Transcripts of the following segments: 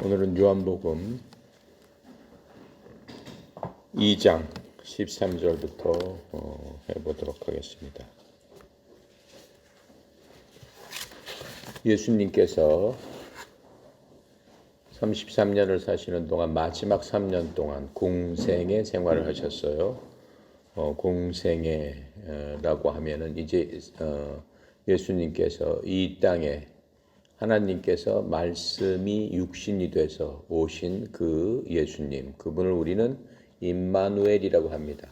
오늘은 요한복음 2장 13절부터 해보도록 하겠습니다. 예수님께서 33년을 사시는 동안 마지막 3년 동안 공생의 생활을 하셨어요. 공생애라고 하면은 이제 예수님께서 이 땅에 하나님께서 말씀이 육신이 돼서 오신 그 예수님, 그분을 우리는 임마누엘이라고 합니다.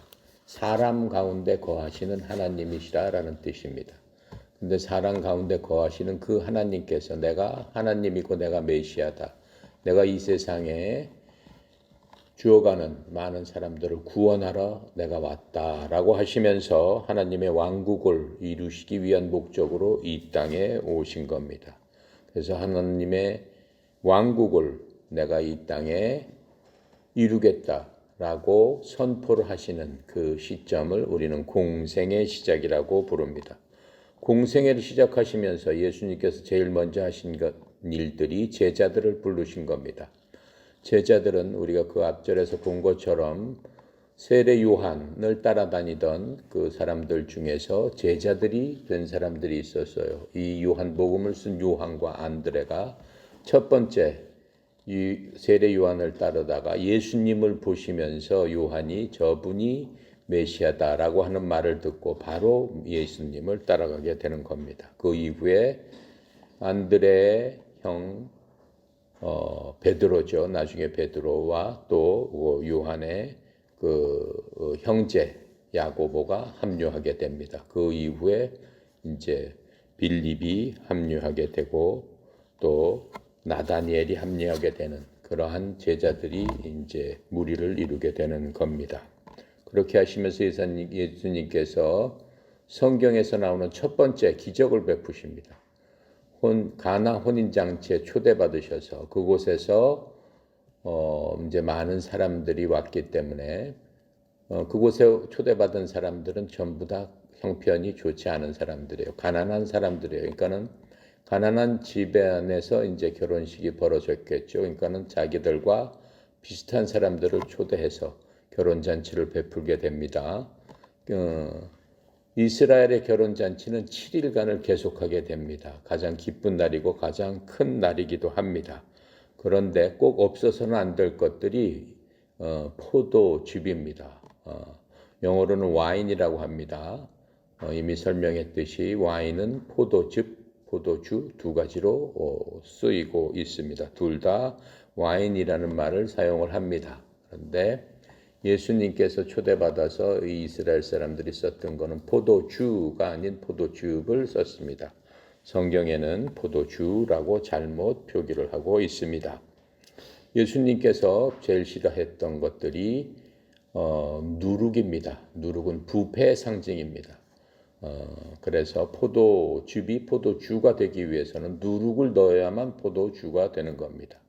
사람 가운데 거하시는 하나님이시라라는 뜻입니다. 근데 사람 가운데 거하시는 그 하나님께서 내가 하나님이고 내가 메시아다. 내가 이 세상에 죽어가는 많은 사람들을 구원하러 내가 왔다라고 하시면서 하나님의 왕국을 이루시기 위한 목적으로 이 땅에 오신 겁니다. 그래서 하나님의 왕국을 내가 이 땅에 이루겠다라고 선포를 하시는 그 시점을 우리는 공생의 시작이라고 부릅니다. 공생애를 시작하시면서 예수님께서 제일 먼저 하신 일들이 제자들을 부르신 겁니다. 제자들은 우리가 그 앞절에서 본 것처럼 세례 요한을 따라다니던 그 사람들 중에서 제자들이 된 사람들이 있었어요. 이 요한복음을 쓴 요한과 안드레가 첫 번째 이 세례 요한을 따르다가 예수님을 보시면서 요한이 저분이 메시아다라고 하는 말을 듣고 바로 예수님을 따라가게 되는 겁니다. 그 이후에 안드레의 형 베드로죠. 나중에 베드로와 또 요한의 그 형제 야고보가 합류하게 됩니다. 그 이후에 이제 빌립이 합류하게 되고 또 나다니엘이 합류하게 되는 그러한 제자들이 이제 무리를 이루게 되는 겁니다. 그렇게 하시면서 예수님께서 성경에서 나오는 첫 번째 기적을 베푸십니다. 가나 혼인잔치에 초대받으셔서 그곳에서 이제 많은 사람들이 왔기 때문에 그곳에 초대받은 사람들은 전부 다 형편이 좋지 않은 사람들이에요. 가난한 사람들이에요. 그러니까는 가난한 집안에서 이제 결혼식이 벌어졌겠죠. 그러니까는 자기들과 비슷한 사람들을 초대해서 결혼잔치를 베풀게 됩니다. 이스라엘의 결혼잔치는 7일간을 계속하게 됩니다. 가장 기쁜 날이고 가장 큰 날이기도 합니다. 그런데 꼭 없어서는 안 될 것들이 포도즙입니다. 영어로는 와인이라고 합니다. 이미 설명했듯이 와인은 포도즙, 포도주 두 가지로 쓰이고 있습니다. 둘 다 와인이라는 말을 사용을 합니다. 그런데 예수님께서 초대받아서 이 이스라엘 사람들이 썼던 것은 포도주가 아닌 포도즙을 썼습니다. 성경에는 포도주라고 잘못 표기를 하고 있습니다. 예수님께서 제일 싫어했던 것들이 누룩입니다. 누룩은 부패의 상징입니다. 그래서 포도즙이 포도주가 되기 위해서는 누룩을 넣어야만 포도주가 되는 겁니다.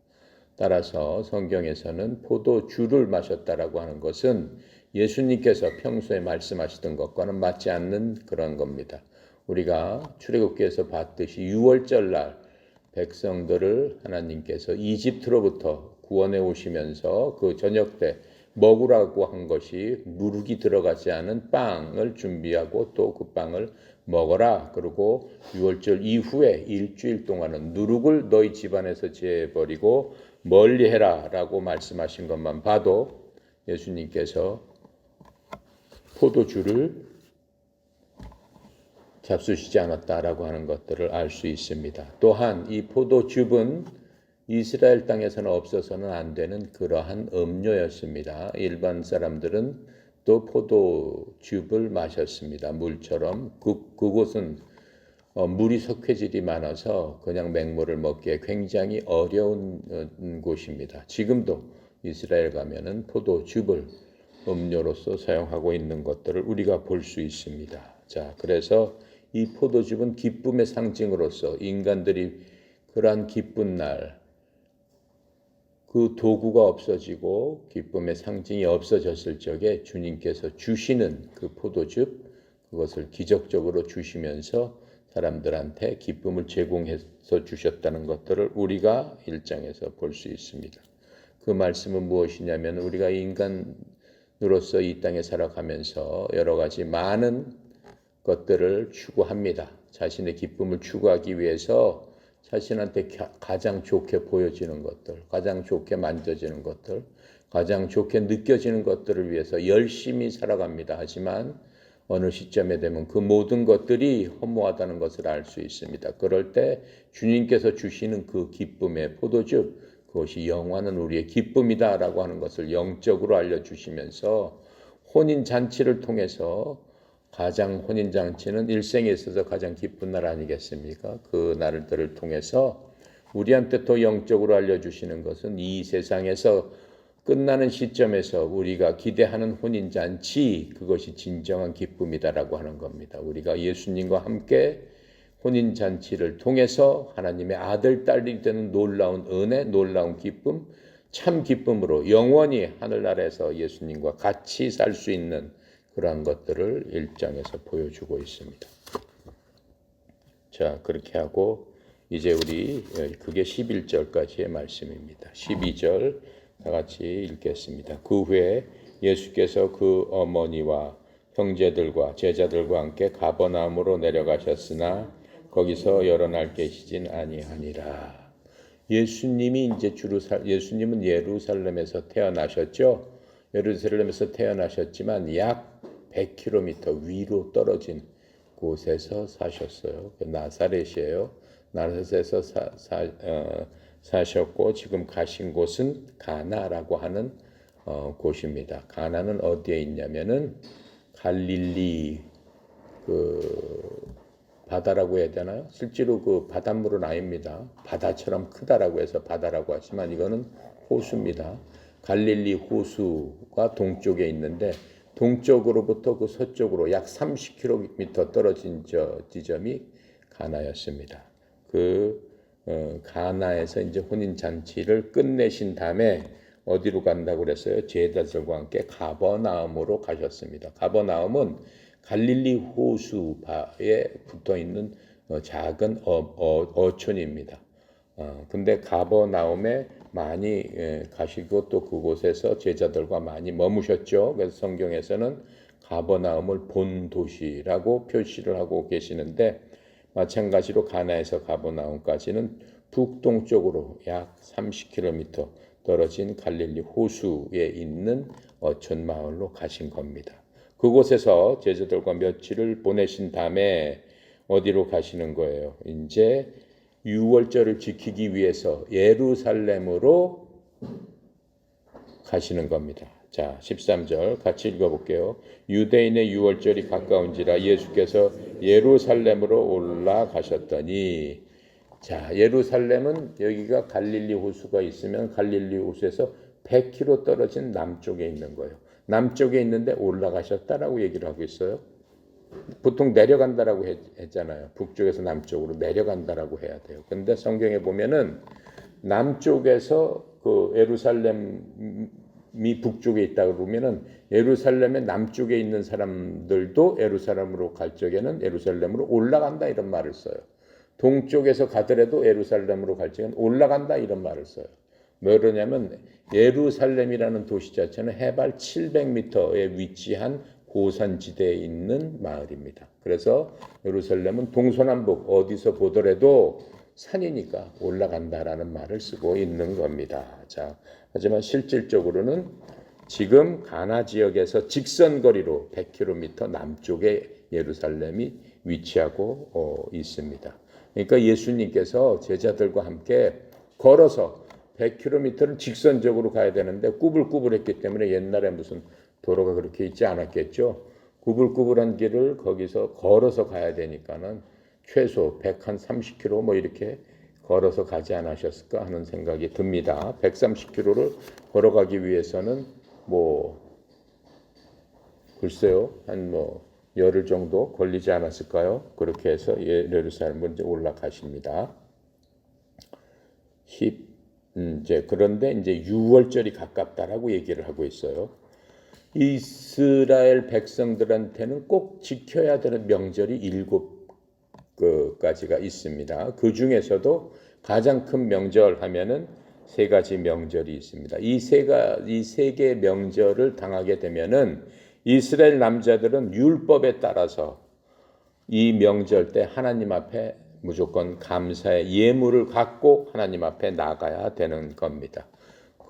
따라서 성경에서는 포도주를 마셨다라고 하는 것은 예수님께서 평소에 말씀하시던 것과는 맞지 않는 그런 겁니다. 우리가 출애굽기에서 봤듯이 6월절 날 백성들을 하나님께서 이집트로부터 구원해 오시면서 그 저녁 때 먹으라고 한 것이 누룩이 들어가지 않은 빵을 준비하고 또 그 빵을 먹어라. 그리고 6월절 이후에 일주일 동안은 누룩을 너희 집안에서 제해버리고 멀리해라 라고 말씀하신 것만 봐도 예수님께서 포도주를 잡수시지 않았다라고 하는 것들을 알 수 있습니다. 또한 이 포도즙은 이스라엘 땅에서는 없어서는 안 되는 그러한 음료였습니다. 일반 사람들은 또 포도즙을 마셨습니다. 물처럼 그곳은 물이 석회질이 많아서 그냥 맹물을 먹기에 굉장히 어려운 곳입니다. 지금도 이스라엘 가면은 포도즙을 음료로서 사용하고 있는 것들을 우리가 볼 수 있습니다. 자, 그래서 이 포도즙은 기쁨의 상징으로서 인간들이 그러한 기쁜 날 그 도구가 없어지고 기쁨의 상징이 없어졌을 적에 주님께서 주시는 그 포도즙 그것을 기적적으로 주시면서 사람들한테 기쁨을 제공해서 주셨다는 것들을 우리가 1장에서 볼 수 있습니다. 그 말씀은 무엇이냐면 우리가 인간으로서 이 땅에 살아가면서 여러 가지 많은 것들을 추구합니다. 자신의 기쁨을 추구하기 위해서 자신한테 가장 좋게 보여지는 것들, 가장 좋게 만져지는 것들, 가장 좋게 느껴지는 것들을 위해서 열심히 살아갑니다. 하지만 어느 시점에 되면 그 모든 것들이 허무하다는 것을 알 수 있습니다. 그럴 때 주님께서 주시는 그 기쁨의 포도주, 그것이 영원한 우리의 기쁨이다라고 하는 것을 영적으로 알려주시면서 혼인잔치를 통해서 혼인잔치는 일생에 있어서 가장 기쁜 날 아니겠습니까? 그 날들을 통해서 우리한테 또 영적으로 알려주시는 것은 이 세상에서 끝나는 시점에서 우리가 기대하는 혼인잔치, 그것이 진정한 기쁨이다라고 하는 겁니다. 우리가 예수님과 함께 혼인잔치를 통해서 하나님의 아들, 딸이 되는 놀라운 은혜, 놀라운 기쁨, 참 기쁨으로 영원히 하늘나라에서 예수님과 같이 살 수 있는 그러한 것들을 1장에서 보여주고 있습니다. 자, 그렇게 하고 이제 우리 그게 11절까지의 말씀입니다. 12절 다 같이 읽겠습니다. 그 후에 예수께서 그 어머니와 형제들과 제자들과 함께 가버나움으로 내려가셨으나 거기서 여러 날 계시진 아니하니라. 예수님은 예루살렘에서 태어나셨죠. 예루살렘에서 태어나셨지만 약 100km 위로 떨어진 곳에서 사셨어요. 나사렛이에요. 나사렛에서 사셨고 지금 가신 곳은 가나라고 하는 곳입니다. 가나는 어디에 있냐면은 갈릴리 바다라고 해야 되나요? 실제로 그 바닷물은 아닙니다. 바다처럼 크다라고 해서 바다라고 하지만 이거는 호수입니다. 갈릴리 호수가 동쪽에 있는데 동쪽으로부터 그 서쪽으로 약 30km 떨어진 지점이 가나였습니다. 가나에서 이제 혼인 잔치를 끝내신 다음에 어디로 간다고 그랬어요? 제자들과 함께 가버나움으로 가셨습니다. 가버나움은 갈릴리 호수에 붙어 있는 작은 어촌입니다. 근데 가버나움에 많이 가시고 또 그곳에서 제자들과 많이 머무셨죠. 그래서 성경에서는 가버나움을 본 도시라고 표시를 하고 계시는데 마찬가지로 가나에서 가버나움까지는 북동쪽으로 약 30km 떨어진 갈릴리 호수에 있는 어촌 마을로 가신 겁니다. 그곳에서 제자들과 며칠을 보내신 다음에 어디로 가시는 거예요? 이제 유월절을 지키기 위해서 예루살렘으로 가시는 겁니다. 자, 13절 같이 읽어볼게요. 유대인의 유월절이 가까운지라 예수께서 예루살렘으로 올라가셨더니, 자, 예루살렘은 여기가 갈릴리 호수가 있으면 갈릴리 호수에서 100km 떨어진 남쪽에 있는 거예요. 남쪽에 있는데 올라가셨다라고 얘기를 하고 있어요. 보통 내려간다라고 했잖아요. 북쪽에서 남쪽으로 내려간다라고 해야 돼요. 근데 성경에 보면은 남쪽에서 그 예루살렘이 북쪽에 있다고 보면은 예루살렘의 남쪽에 있는 사람들도 예루살렘으로 갈 적에는 예루살렘으로 올라간다 이런 말을 써요. 동쪽에서 가더라도 예루살렘으로 갈 적에는 올라간다 이런 말을 써요. 왜 그러냐면 예루살렘이라는 도시 자체는 해발 700m에 위치한 고산지대에 있는 마을입니다. 그래서 예루살렘은 동서남북 어디서 보더라도 산이니까 올라간다라는 말을 쓰고 있는 겁니다. 자, 하지만 실질적으로는 지금 가나 지역에서 직선거리로 100km 남쪽에 예루살렘이 위치하고 있습니다. 그러니까 예수님께서 제자들과 함께 걸어서 100km를 직선적으로 가야 되는데 꾸불꾸불했기 때문에 옛날에 무슨 도로가 그렇게 있지 않았겠죠. 꾸불꾸불한 길을 거기서 걸어서 가야 되니까는 최소 130km 뭐 이렇게 걸어서 가지 않으셨을까 하는 생각이 듭니다. 130km를 걸어가기 위해서는 글쎄요, 한 열흘 정도 걸리지 않았을까요? 그렇게 해서 예루살렘을 이제 올라가십니다. 그런데 이제 유월절이 가깝다라고 얘기를 하고 있어요. 이스라엘 백성들한테는 꼭 지켜야 되는 명절이 그까지가 있습니다. 그 중에서도 가장 큰 명절 하면은 세 가지 명절이 있습니다. 이 세 개의 명절을 당하게 되면은 이스라엘 남자들은 율법에 따라서 이 명절 때 하나님 앞에 무조건 감사의 예물을 갖고 하나님 앞에 나가야 되는 겁니다.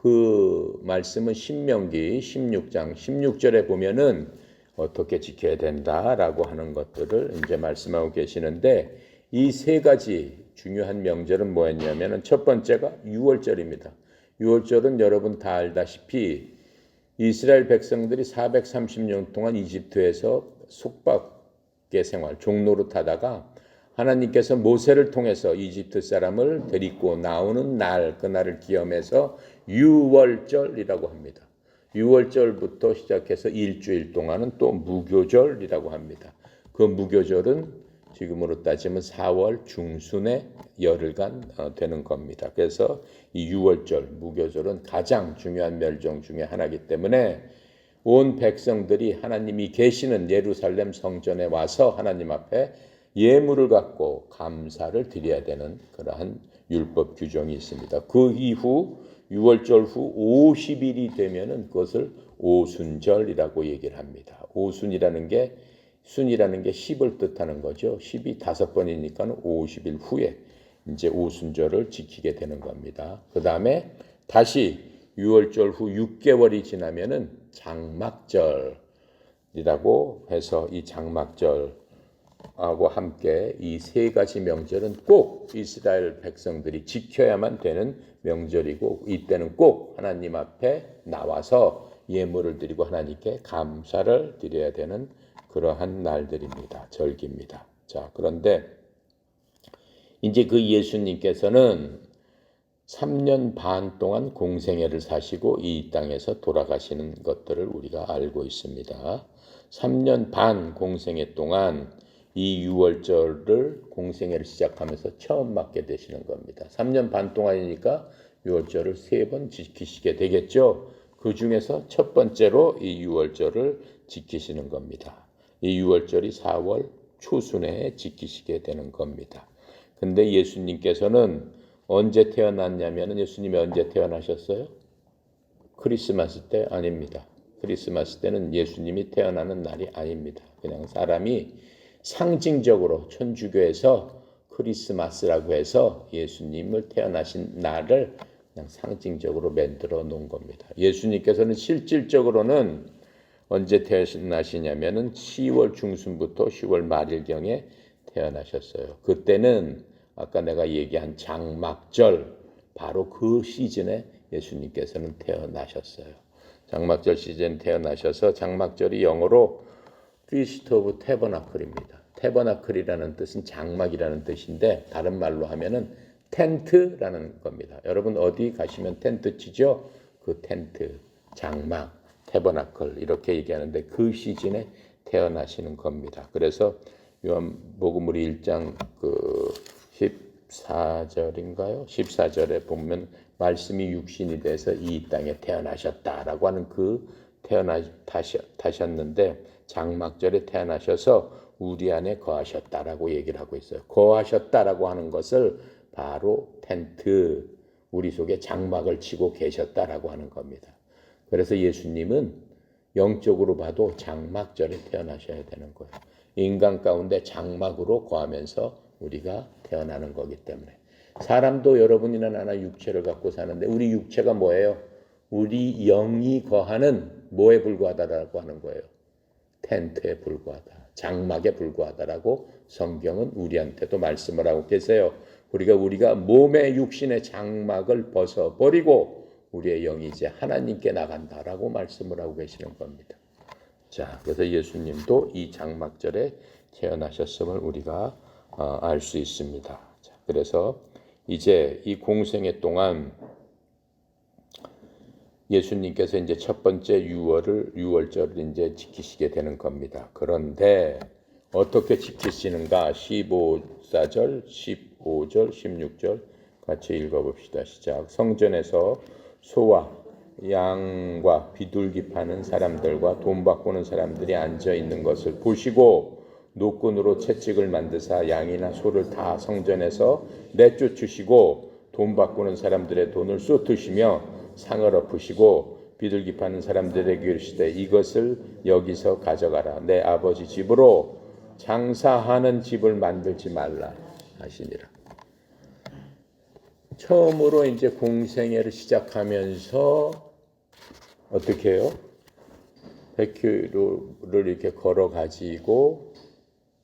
그 말씀은 신명기 16장 16절에 보면은 어떻게 지켜야 된다라고 하는 것들을 이제 말씀하고 계시는데 이 세 가지 중요한 명절은 뭐였냐면은 첫 번째가 유월절입니다. 유월절은 여러분 다 알다시피 이스라엘 백성들이 430년 동안 이집트에서 속박의 생활, 종노릇하다가 하나님께서 모세를 통해서 이집트 사람을 데리고 나오는 날, 그날을 기념해서 유월절이라고 합니다. 유월절부터 시작해서 일주일 동안은 또 무교절이라고 합니다. 그 무교절은 지금으로 따지면 4월 중순에 열흘간 되는 겁니다. 그래서 이 유월절, 무교절은 가장 중요한 멸종 중에 하나이기 때문에 온 백성들이 하나님이 계시는 예루살렘 성전에 와서 하나님 앞에 예물을 갖고 감사를 드려야 되는 그러한 율법 규정이 있습니다. 그 이후 유월절 후 50일이 되면은 그것을 오순절이라고 얘기를 합니다. 오순이라는 게 순이라는 게 10을 뜻하는 거죠. 10이 5번이니까 50일 후에 이제 오순절을 지키게 되는 겁니다. 그 다음에 다시 유월절 후 6개월이 지나면은 장막절이라고 해서 이 장막절하고 함께 이 세 가지 명절은 꼭 이스라엘 백성들이 지켜야만 되는 명절이고 이때는 꼭 하나님 앞에 나와서 예물을 드리고 하나님께 감사를 드려야 되는 그러한 날들입니다. 절기입니다. 자, 그런데 이제 그 예수님께서는 3년 반 동안 공생애를 사시고 이 땅에서 돌아가시는 것들을 우리가 알고 있습니다. 3년 반 공생애 동안 이 유월절을 공생애를 시작하면서 처음 맞게 되시는 겁니다. 3년 반 동안이니까 유월절을 3번 지키시게 되겠죠. 그 중에서 첫 번째로 이 유월절을 지키시는 겁니다. 이 유월절이 4월 초순에 지키시게 되는 겁니다. 근데 예수님께서는 언제 태어났냐면은 예수님이 언제 태어나셨어요? 크리스마스 때 아닙니다. 크리스마스 때는 예수님이 태어나는 날이 아닙니다. 그냥 사람이 상징적으로 천주교에서 크리스마스라고 해서 예수님을 태어나신 날을 그냥 상징적으로 만들어 놓은 겁니다. 예수님께서는 실질적으로는 언제 태어나시냐면은 10월 중순부터 10월 말일경에 태어나셨어요. 그때는 아까 내가 얘기한 장막절 바로 그 시즌에 예수님께서는 태어나셨어요. 장막절 시즌 태어나셔서 장막절이 영어로 Feast of Tabernacle입니다. 태버나클이라는 뜻은 장막이라는 뜻인데 다른 말로 하면은 텐트라는 겁니다. 여러분 어디 가시면 텐트 치죠? 그 텐트, 장막, 태버나클 이렇게 얘기하는데 그 시즌에 태어나시는 겁니다. 그래서 요한복음 우리 1장 그 14절인가요? 14절에 보면 말씀이 육신이 돼서 이 땅에 태어나셨다라고 하는 그 태어나셨는데 장막절에 태어나셔서 우리 안에 거하셨다라고 얘기를 하고 있어요. 거하셨다라고 하는 것을 바로 텐트, 우리 속에 장막을 치고 계셨다라고 하는 겁니다. 그래서 예수님은 영적으로 봐도 장막절에 태어나셔야 되는 거예요. 인간 가운데 장막으로 거하면서 우리가 태어나는 거기 때문에 사람도 여러분이나 나나 육체를 갖고 사는데 우리 육체가 뭐예요? 우리 영이 거하는 뭐에 불과하다라고 하는 거예요? 텐트에 불과하다. 장막에 불과하다라고 성경은 우리한테도 말씀을 하고 계세요. 우리가 몸의 육신의 장막을 벗어버리고 우리의 영이 이제 하나님께 나간다라고 말씀을 하고 계시는 겁니다. 자, 그래서 예수님도 이 장막절에 태어나셨음을 우리가 알 수 있습니다. 자, 그래서 이제 이 공생애 동안 예수님께서 이제 첫 번째 유월절을 이제 지키시게 되는 겁니다. 그런데 어떻게 지키시는가? 15절, 15절, 16절 같이 읽어봅시다. 시작. 성전에서 소와 양과 비둘기 파는 사람들과 돈 바꾸는 사람들이 앉아 있는 것을 보시고 노끈으로 채찍을 만드사 양이나 소를 다 성전에서 내쫓으시고 돈 바꾸는 사람들의 돈을 쏟으시며 상을 엎으시고 비둘기 파는 사람들에게 이르시되 이것을 여기서 가져가라. 내 아버지 집으로 장사하는 집을 만들지 말라 하시니라. 처음으로 이제 공생애를 시작하면서 어떻게 해요? 100km를 이렇게 걸어 가지고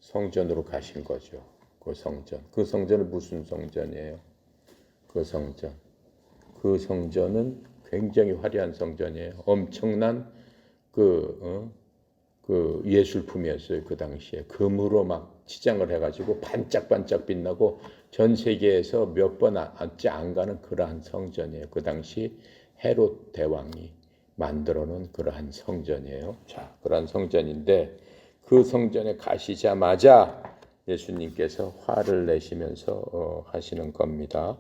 성전으로 가신 거죠. 그 성전. 그 성전은 무슨 성전이에요? 그 성전은 굉장히 화려한 성전이에요. 엄청난 그 예술품이었어요. 그 당시에 금으로 막 치장을 해가지고 반짝반짝 빛나고 전 세계에서 몇 번 안 가는 그러한 성전이에요. 그 당시 헤롯 대왕이 만들어 놓은 그러한 성전이에요. 자, 그러한 성전인데 그 성전에 가시자마자 예수님께서 화를 내시면서 하시는 겁니다.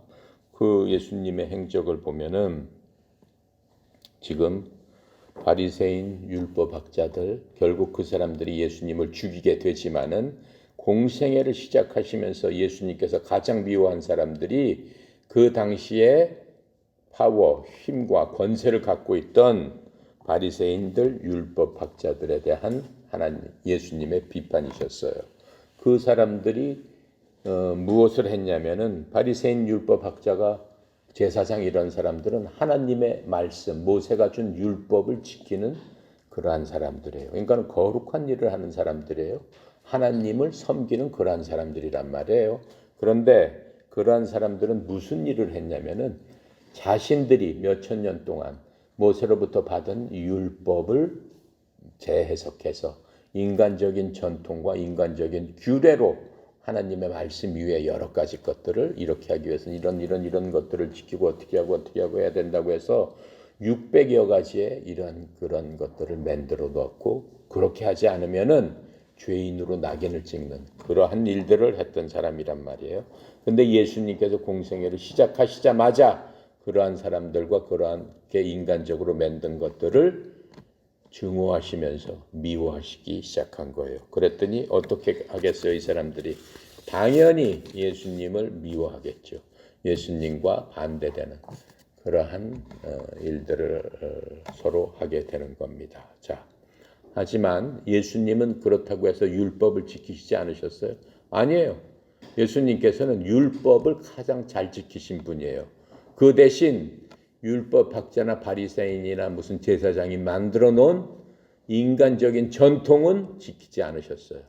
그 예수님의 행적을 보면은 지금 바리새인 율법학자들 결국 그 사람들이 예수님을 죽이게 되지만은 공생애를 시작하시면서 예수님께서 가장 미워한 사람들이 그 당시에 파워, 힘과 권세를 갖고 있던 바리새인들, 율법학자들에 대한 하나님 예수님의 비판이셨어요. 그 사람들이 무엇을 했냐면은 바리새인 율법학자가 제사장 이런 사람들은 하나님의 말씀, 모세가 준 율법을 지키는 그러한 사람들이에요. 그러니까 거룩한 일을 하는 사람들이에요. 하나님을 섬기는 그러한 사람들이란 말이에요. 그런데 그러한 사람들은 무슨 일을 했냐면은 자신들이 몇천 년 동안 모세로부터 받은 율법을 재해석해서 인간적인 전통과 인간적인 규례로 하나님의 말씀 위에 여러 가지 것들을 이렇게 하기 위해서는 이런 것들을 지키고 어떻게 하고 해야 된다고 해서 600여 가지의 그런 것들을 만들어 놓고 그렇게 하지 않으면은 죄인으로 낙인을 찍는 그러한 일들을 했던 사람이란 말이에요. 근데 예수님께서 공생애를 시작하시자마자 그러한 사람들과 그러한 게 인간적으로 만든 것들을 증오하시면서 미워하시기 시작한 거예요. 그랬더니 어떻게 하겠어요? 이 사람들이 당연히 예수님을 미워하겠죠. 예수님과 반대되는 그러한 일들을 서로 하게 되는 겁니다. 자, 하지만 예수님은 그렇다고 해서 율법을 지키시지 않으셨어요? 아니에요. 예수님께서는 율법을 가장 잘 지키신 분이에요. 그 대신 율법학자나 바리새인이나 무슨 제사장이 만들어 놓은 인간적인 전통은 지키지 않으셨어요.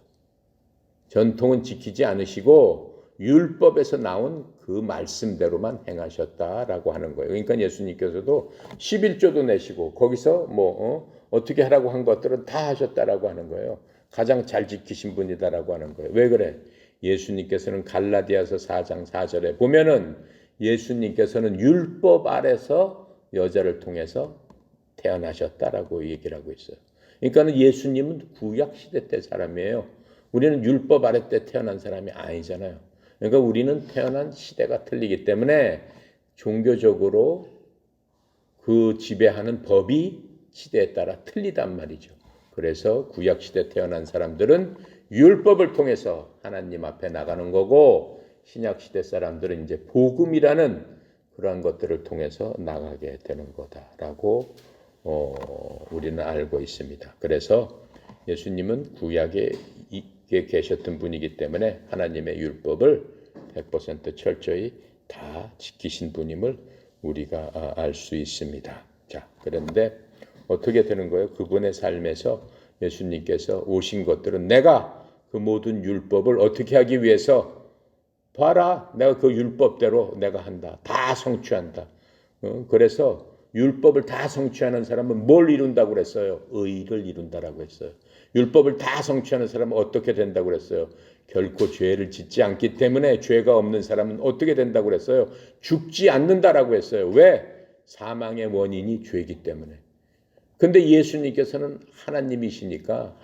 전통은 지키지 않으시고 율법에서 나온 그 말씀대로만 행하셨다라고 하는 거예요. 그러니까 예수님께서도 11조도 내시고 거기서 어떻게 하라고 한 것들은 다 하셨다라고 하는 거예요. 가장 잘 지키신 분이다라고 하는 거예요. 왜 그래? 예수님께서는 갈라디아서 4장 4절에 보면은 예수님께서는 율법 아래서 여자를 통해서 태어나셨다라고 얘기를 하고 있어요. 그러니까 예수님은 구약 시대 때 사람이에요. 우리는 율법 아래 때 태어난 사람이 아니잖아요. 그러니까 우리는 태어난 시대가 틀리기 때문에 종교적으로 그 지배하는 법이 시대에 따라 틀리단 말이죠. 그래서 구약 시대 태어난 사람들은 율법을 통해서 하나님 앞에 나가는 거고 신약 시대 사람들은 이제 복음이라는 그러한 것들을 통해서 나가게 되는 거다라고 우리는 알고 있습니다. 그래서 예수님은 구약에 계셨던 분이기 때문에 하나님의 율법을 100% 철저히 다 지키신 분임을 우리가 알 수 있습니다. 자, 그런데 어떻게 되는 거예요? 그분의 삶에서 예수님께서 오신 것들은 내가 그 모든 율법을 어떻게 하기 위해서 봐라, 내가 그 율법대로 내가 한다. 다 성취한다. 그래서 율법을 다 성취하는 사람은 뭘 이룬다고 그랬어요? 의를 이룬다라고 했어요. 율법을 다 성취하는 사람은 어떻게 된다고 그랬어요? 결코 죄를 짓지 않기 때문에 죄가 없는 사람은 어떻게 된다고 그랬어요? 죽지 않는다라고 했어요. 왜? 사망의 원인이 죄이기 때문에. 근데 예수님께서는 하나님이시니까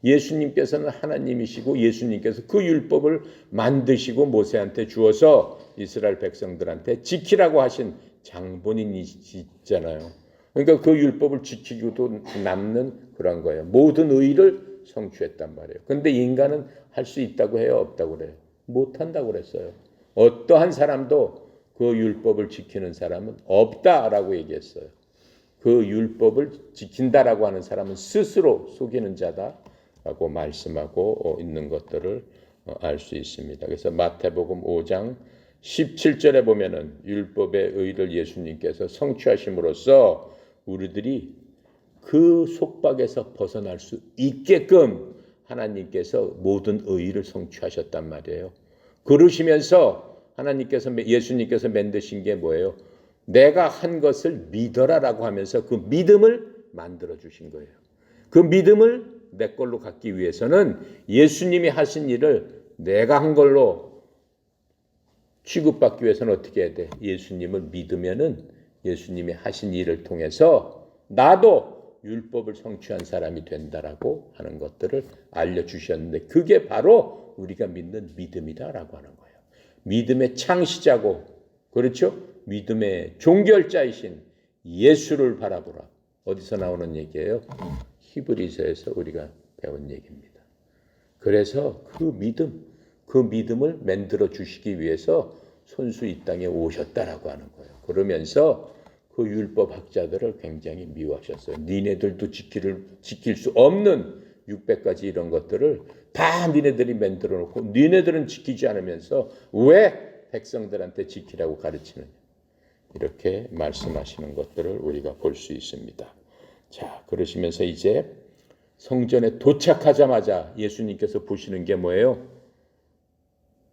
예수님께서는 하나님이시고 예수님께서 그 율법을 만드시고 모세한테 주어서 이스라엘 백성들한테 지키라고 하신 장본인이시잖아요. 그러니까 그 율법을 지키고도 남는 그런 거예요. 모든 의를 성취했단 말이에요. 근데 인간은 할 수 있다고 해요, 없다고 그래요? 못한다고 그랬어요. 어떠한 사람도 그 율법을 지키는 사람은 없다라고 얘기했어요. 그 율법을 지킨다라고 하는 사람은 스스로 속이는 자다라고 말씀하고 있는 것들을 알 수 있습니다. 그래서 마태복음 5장 17절에 보면은 율법의 의를 예수님께서 성취하심으로써 우리들이 그 속박에서 벗어날 수 있게끔 하나님께서 모든 의를 성취하셨단 말이에요. 그러시면서 예수님께서 만드신 게 뭐예요? 내가 한 것을 믿어라라고 하면서 그 믿음을 만들어 주신 거예요. 그 믿음을 내 걸로 갖기 위해서는 예수님이 하신 일을 내가 한 걸로 취급받기 위해서는 어떻게 해야 돼? 예수님을 믿으면은 예수님이 하신 일을 통해서 나도 율법을 성취한 사람이 된다라고 하는 것들을 알려주셨는데 그게 바로 우리가 믿는 믿음이다라고 하는 거예요. 믿음의 창시자고 그렇죠? 믿음의 종결자이신 예수를 바라보라. 어디서 나오는 얘기예요? 히브리서에서 우리가 배운 얘기입니다. 그래서 그 믿음을 만들어 주시기 위해서 손수 이 땅에 오셨다라고 하는 거예요. 그러면서 그 율법학자들을 굉장히 미워하셨어요. 니네들도 지킬 수 없는 600가지 이런 것들을 다 니네들이 만들어 놓고 니네들은 지키지 않으면서 왜 백성들한테 지키라고 가르치느냐. 이렇게 말씀하시는 것들을 우리가 볼 수 있습니다. 자, 그러시면서 이제 성전에 도착하자마자 예수님께서 보시는 게 뭐예요?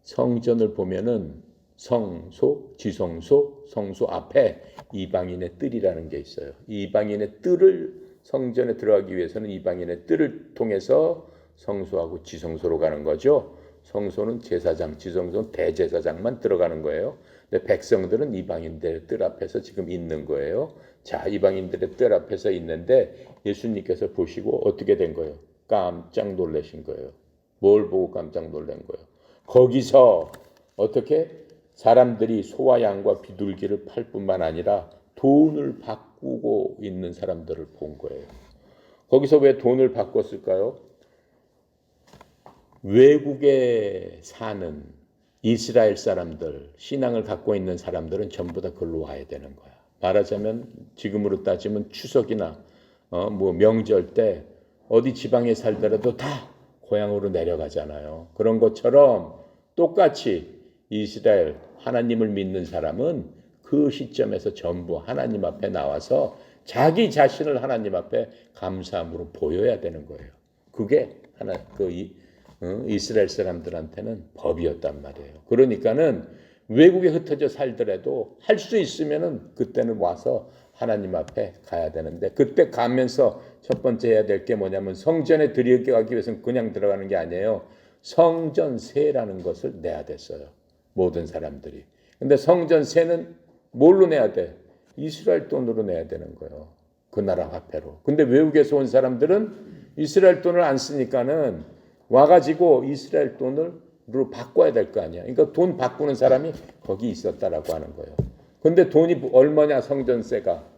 성전을 보면은 성소, 지성소, 성소 앞에 이방인의 뜰이라는 게 있어요. 이방인의 뜰을 성전에 들어가기 위해서는 이방인의 뜰을 통해서 성소하고 지성소로 가는 거죠. 성소는 제사장, 지성소는 대제사장만 들어가는 거예요. 근데 백성들은 이방인들의 뜰 앞에서 지금 있는 거예요. 자, 이방인들의 뜰 앞에서 있는데 예수님께서 보시고 어떻게 된 거예요? 깜짝 놀라신 거예요. 뭘 보고 깜짝 놀란 거예요? 거기서 어떻게 사람들이 소와 양과 비둘기를 팔 뿐만 아니라 돈을 바꾸고 있는 사람들을 본 거예요. 거기서 왜 돈을 바꿨을까요? 외국에 사는 이스라엘 사람들, 신앙을 갖고 있는 사람들은 전부 다 그걸로 와야 되는 거야. 말하자면 지금으로 따지면 추석이나 명절 때 어디 지방에 살더라도 다 고향으로 내려가잖아요. 그런 것처럼 똑같이 이스라엘 하나님을 믿는 사람은 그 시점에서 전부 하나님 앞에 나와서 자기 자신을 하나님 앞에 감사함으로 보여야 되는 거예요. 그게 이스라엘 사람들한테는 법이었단 말이에요. 그러니까는 외국에 흩어져 살더라도 할 수 있으면은 그때는 와서 하나님 앞에 가야 되는데 그때 가면서 첫 번째 해야 될 게 뭐냐면 성전에 들어가기 위해서는 그냥 들어가는 게 아니에요. 성전세라는 것을 내야 됐어요. 모든 사람들이. 근데 성전세는 뭘로 내야 돼? 이스라엘 돈으로 내야 되는 거예요. 그 나라 화폐로. 근데 외국에서 온 사람들은 이스라엘 돈을 안 쓰니까는 와가지고 이스라엘 돈으로 바꿔야 될 거 아니야. 그러니까 돈 바꾸는 사람이 거기 있었다라고 하는 거예요. 근데 돈이 얼마냐 성전세가?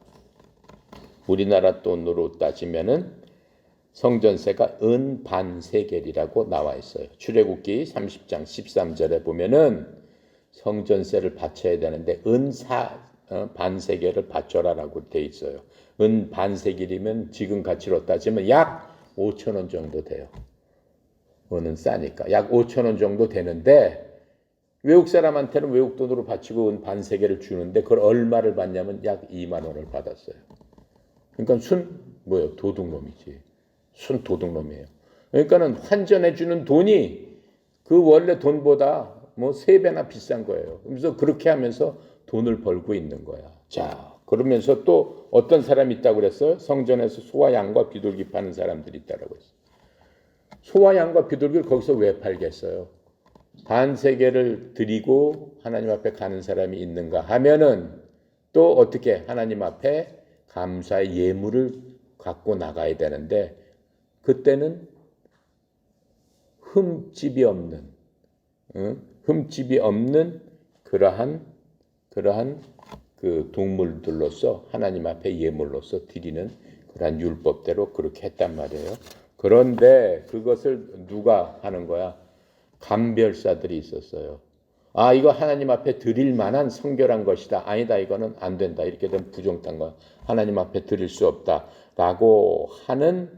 우리나라 돈으로 따지면은 성전세가 은 반세겔이라고 나와 있어요. 출애굽기 30장 13절에 보면은 성전세를 바쳐야 되는데 반세겔을 바쳐라라고 돼 있어요. 은 반세겔이면 지금 가치로 따지면 약 5천 원 정도 돼요. 은은 싸니까 약 5천 원 정도 되는데 외국 사람한테는 외국 돈으로 바치고 은 반세겔을 주는데 그걸 얼마를 받냐면 약 2만 원을 받았어요. 그러니까 도둑놈이지. 순 도둑놈이에요. 그러니까는 환전해 주는 돈이 그 원래 돈보다 3배나 비싼 거예요. 그래서 그렇게 하면서 돈을 벌고 있는 거야. 자, 그러면서 또 어떤 사람이 있다고 그랬어요? 성전에서 소와 양과 비둘기 파는 사람들이 있다고 했어요. 소와 양과 비둘기를 거기서 왜 팔겠어요? 반세겔을 드리고 하나님 앞에 가는 사람이 있는가 하면은 또 어떻게 하나님 앞에 감사의 예물을 갖고 나가야 되는데 그때는 흠집이 없는 그러한 그 동물들로서 하나님 앞에 예물로서 드리는 그러한 율법대로 그렇게 했단 말이에요. 그런데 그것을 누가 하는 거야? 감별사들이 있었어요. 아, 이거 하나님 앞에 드릴 만한 성결한 것이다. 아니다, 이거는 안 된다. 이렇게 되면 부정탄 거야. 하나님 앞에 드릴 수 없다. 라고 하는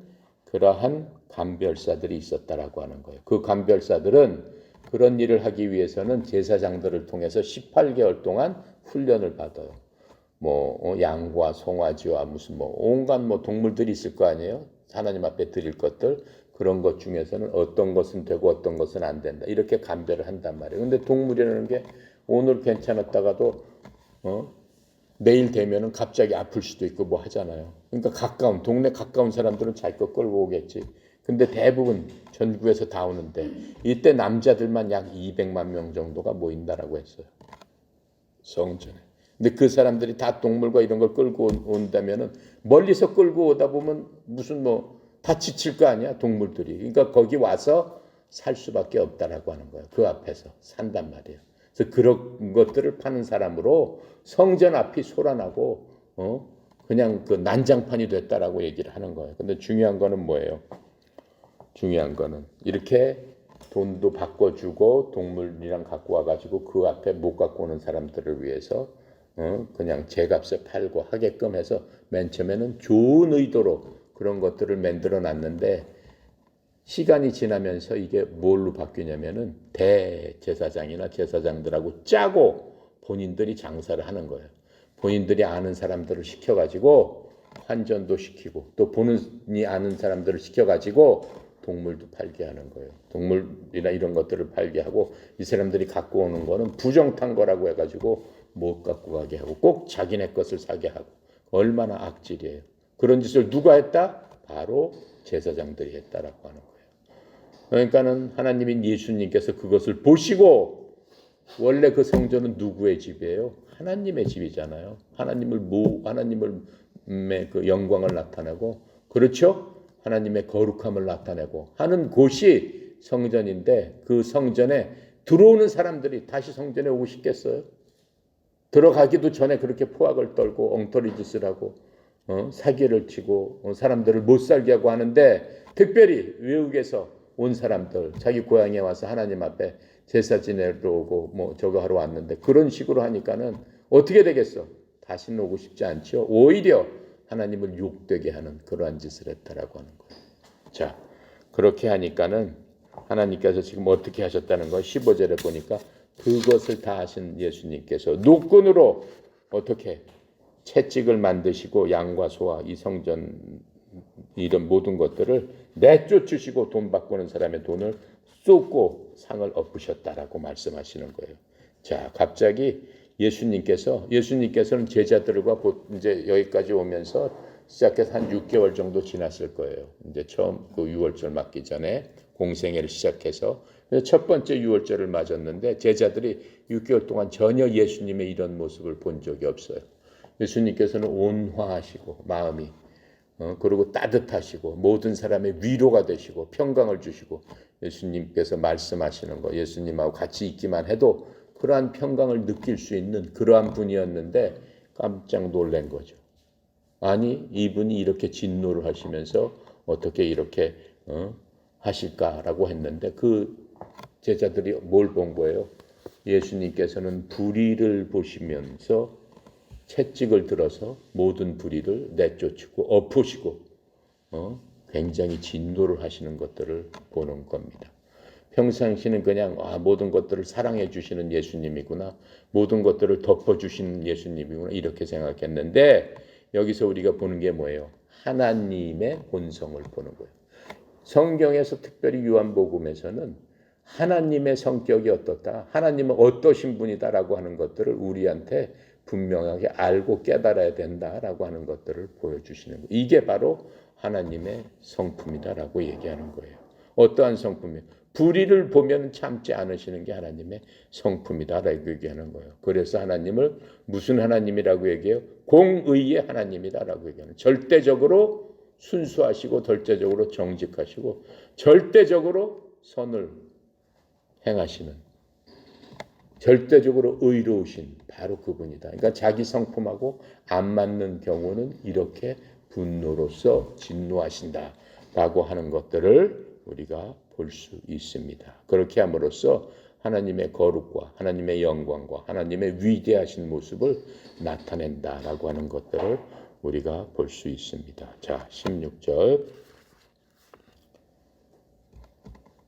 그러한 감별사들이 있었다라고 하는 거예요. 그 감별사들은 그런 일을 하기 위해서는 제사장들을 통해서 18개월 동안 훈련을 받아요. 뭐 양과 송아지와 무슨 뭐 온갖 뭐 동물들이 있을 거 아니에요. 하나님 앞에 드릴 것들 그런 것 중에서는 어떤 것은 되고 어떤 것은 안 된다. 이렇게 감별을 한단 말이에요. 근데 동물이라는 게 오늘 괜찮았다가도 내일 되면은 갑자기 아플 수도 있고 뭐 하잖아요. 그러니까 동네 가까운 사람들은 자기 거 끌고 오겠지. 근데 대부분 전국에서 다 오는데 이때 남자들만 약 200만 명 정도가 모인다라고 했어요. 성전에. 근데 그 사람들이 다 동물과 이런 걸 끌고 온다면은 멀리서 끌고 오다 보면 무슨 뭐 다 지칠 거 아니야 동물들이. 그러니까 거기 와서 살 수밖에 없다라고 하는 거예요. 그 앞에서 산단 말이에요. 그래서 그런 것들을 파는 사람으로 성전 앞이 소란하고 그냥 그 난장판이 됐다라고 얘기를 하는 거예요. 근데 중요한 거는 뭐예요? 중요한 거는 이렇게 돈도 바꿔주고 동물이랑 갖고 와가지고 그 앞에 못 갖고 오는 사람들을 위해서 그냥 제값에 팔고 하게끔 해서 맨 처음에는 좋은 의도로 그런 것들을 만들어 놨는데 시간이 지나면서 이게 뭘로 바뀌냐면은 대제사장이나 제사장들하고 짜고 본인들이 장사를 하는 거예요. 본인들이 아는 사람들을 시켜가지고 환전도 시키고 또 본인이 아는 사람들을 시켜가지고 동물도 팔게 하는 거예요. 동물이나 이런 것들을 팔게 하고 이 사람들이 갖고 오는 거는 부정탄 거라고 해가지고 못 갖고 가게 하고 꼭 자기네 것을 사게 하고 얼마나 악질이에요. 그런 짓을 누가 했다? 바로 제사장들이 했다라고 하는 거예요. 그러니까는 하나님인 예수님께서 그것을 보시고 원래 그 성전은 누구의 집이에요? 하나님의 집이잖아요. 하나님의 그 영광을 나타내고 그렇죠? 하나님의 거룩함을 나타내고 하는 곳이 성전인데 그 성전에 들어오는 사람들이 다시 성전에 오고 싶겠어요? 들어가기도 전에 그렇게 포악을 떨고 엉터리 짓을 하고 사기를 치고 사람들을 못 살게 하고 하는데 특별히 외국에서 온 사람들 자기 고향에 와서 하나님 앞에 제사 지내러 오고 뭐 저거 하러 왔는데 그런 식으로 하니까는 어떻게 되겠어? 다시는 오고 싶지 않죠. 오히려 하나님을 욕되게 하는 그러한 짓을 했다라고 하는 거예요. 자, 그렇게 하니까는 하나님께서 지금 어떻게 하셨다는 거 15절에 보니까 그것을 다 하신 예수님께서 노끈으로 어떻게 채찍을 만드시고 양과 소와 이 성전 이런 모든 것들을 내쫓으시고 돈 바꾸는 사람의 돈을 쏟고 상을 엎으셨다라고 말씀하시는 거예요. 자, 갑자기 예수님께서는 제자들과 이제 여기까지 오면서 시작해서 한 6개월 정도 지났을 거예요. 이제 처음 그 유월절 맞기 전에 공생애를 시작해서 첫 번째 유월절을 맞았는데 제자들이 6개월 동안 전혀 예수님의 이런 모습을 본 적이 없어요. 예수님께서는 온화하시고 마음이 그리고 따뜻하시고 모든 사람의 위로가 되시고 평강을 주시고 예수님께서 말씀하시는 거 예수님하고 같이 있기만 해도 그러한 평강을 느낄 수 있는 그러한 분이었는데 깜짝 놀란 거죠. 아니 이분이 이렇게 진노를 하시면서 어떻게 이렇게 하실까라고 했는데 그 제자들이 뭘 본 거예요? 예수님께서는 불의를 보시면서 채찍을 들어서 모든 불의를 내쫓고 엎으시고 굉장히 진노를 하시는 것들을 보는 겁니다. 평상시는 그냥 모든 것들을 사랑해 주시는 예수님이구나. 모든 것들을 덮어주시는 예수님이구나. 이렇게 생각했는데 여기서 우리가 보는 게 뭐예요? 하나님의 본성을 보는 거예요. 성경에서 특별히 요한복음에서는 하나님의 성격이 어떻다, 하나님은 어떠신 분이다라고 하는 것들을 우리한테 분명하게 알고 깨달아야 된다라고 하는 것들을 보여주시는 거예요. 이게 바로 하나님의 성품이다라고 얘기하는 거예요. 어떠한 성품이에요? 불의를 보면 참지 않으시는 게 하나님의 성품이다라고 얘기하는 거예요. 그래서 하나님을 무슨 하나님이라고 얘기해요? 공의의 하나님이다라고 얘기하는. 절대적으로 순수하시고 절대적으로 정직하시고 절대적으로 선을 행하시는 절대적으로 의로우신 바로 그분이다. 그러니까 자기 성품하고 안 맞는 경우는 이렇게 분노로서 진노하신다. 라고 하는 것들을 우리가 볼 수 있습니다. 그렇게 함으로써 하나님의 거룩과 하나님의 영광과 하나님의 위대하신 모습을 나타낸다라고 하는 것들을 우리가 볼 수 있습니다. 자, 16절.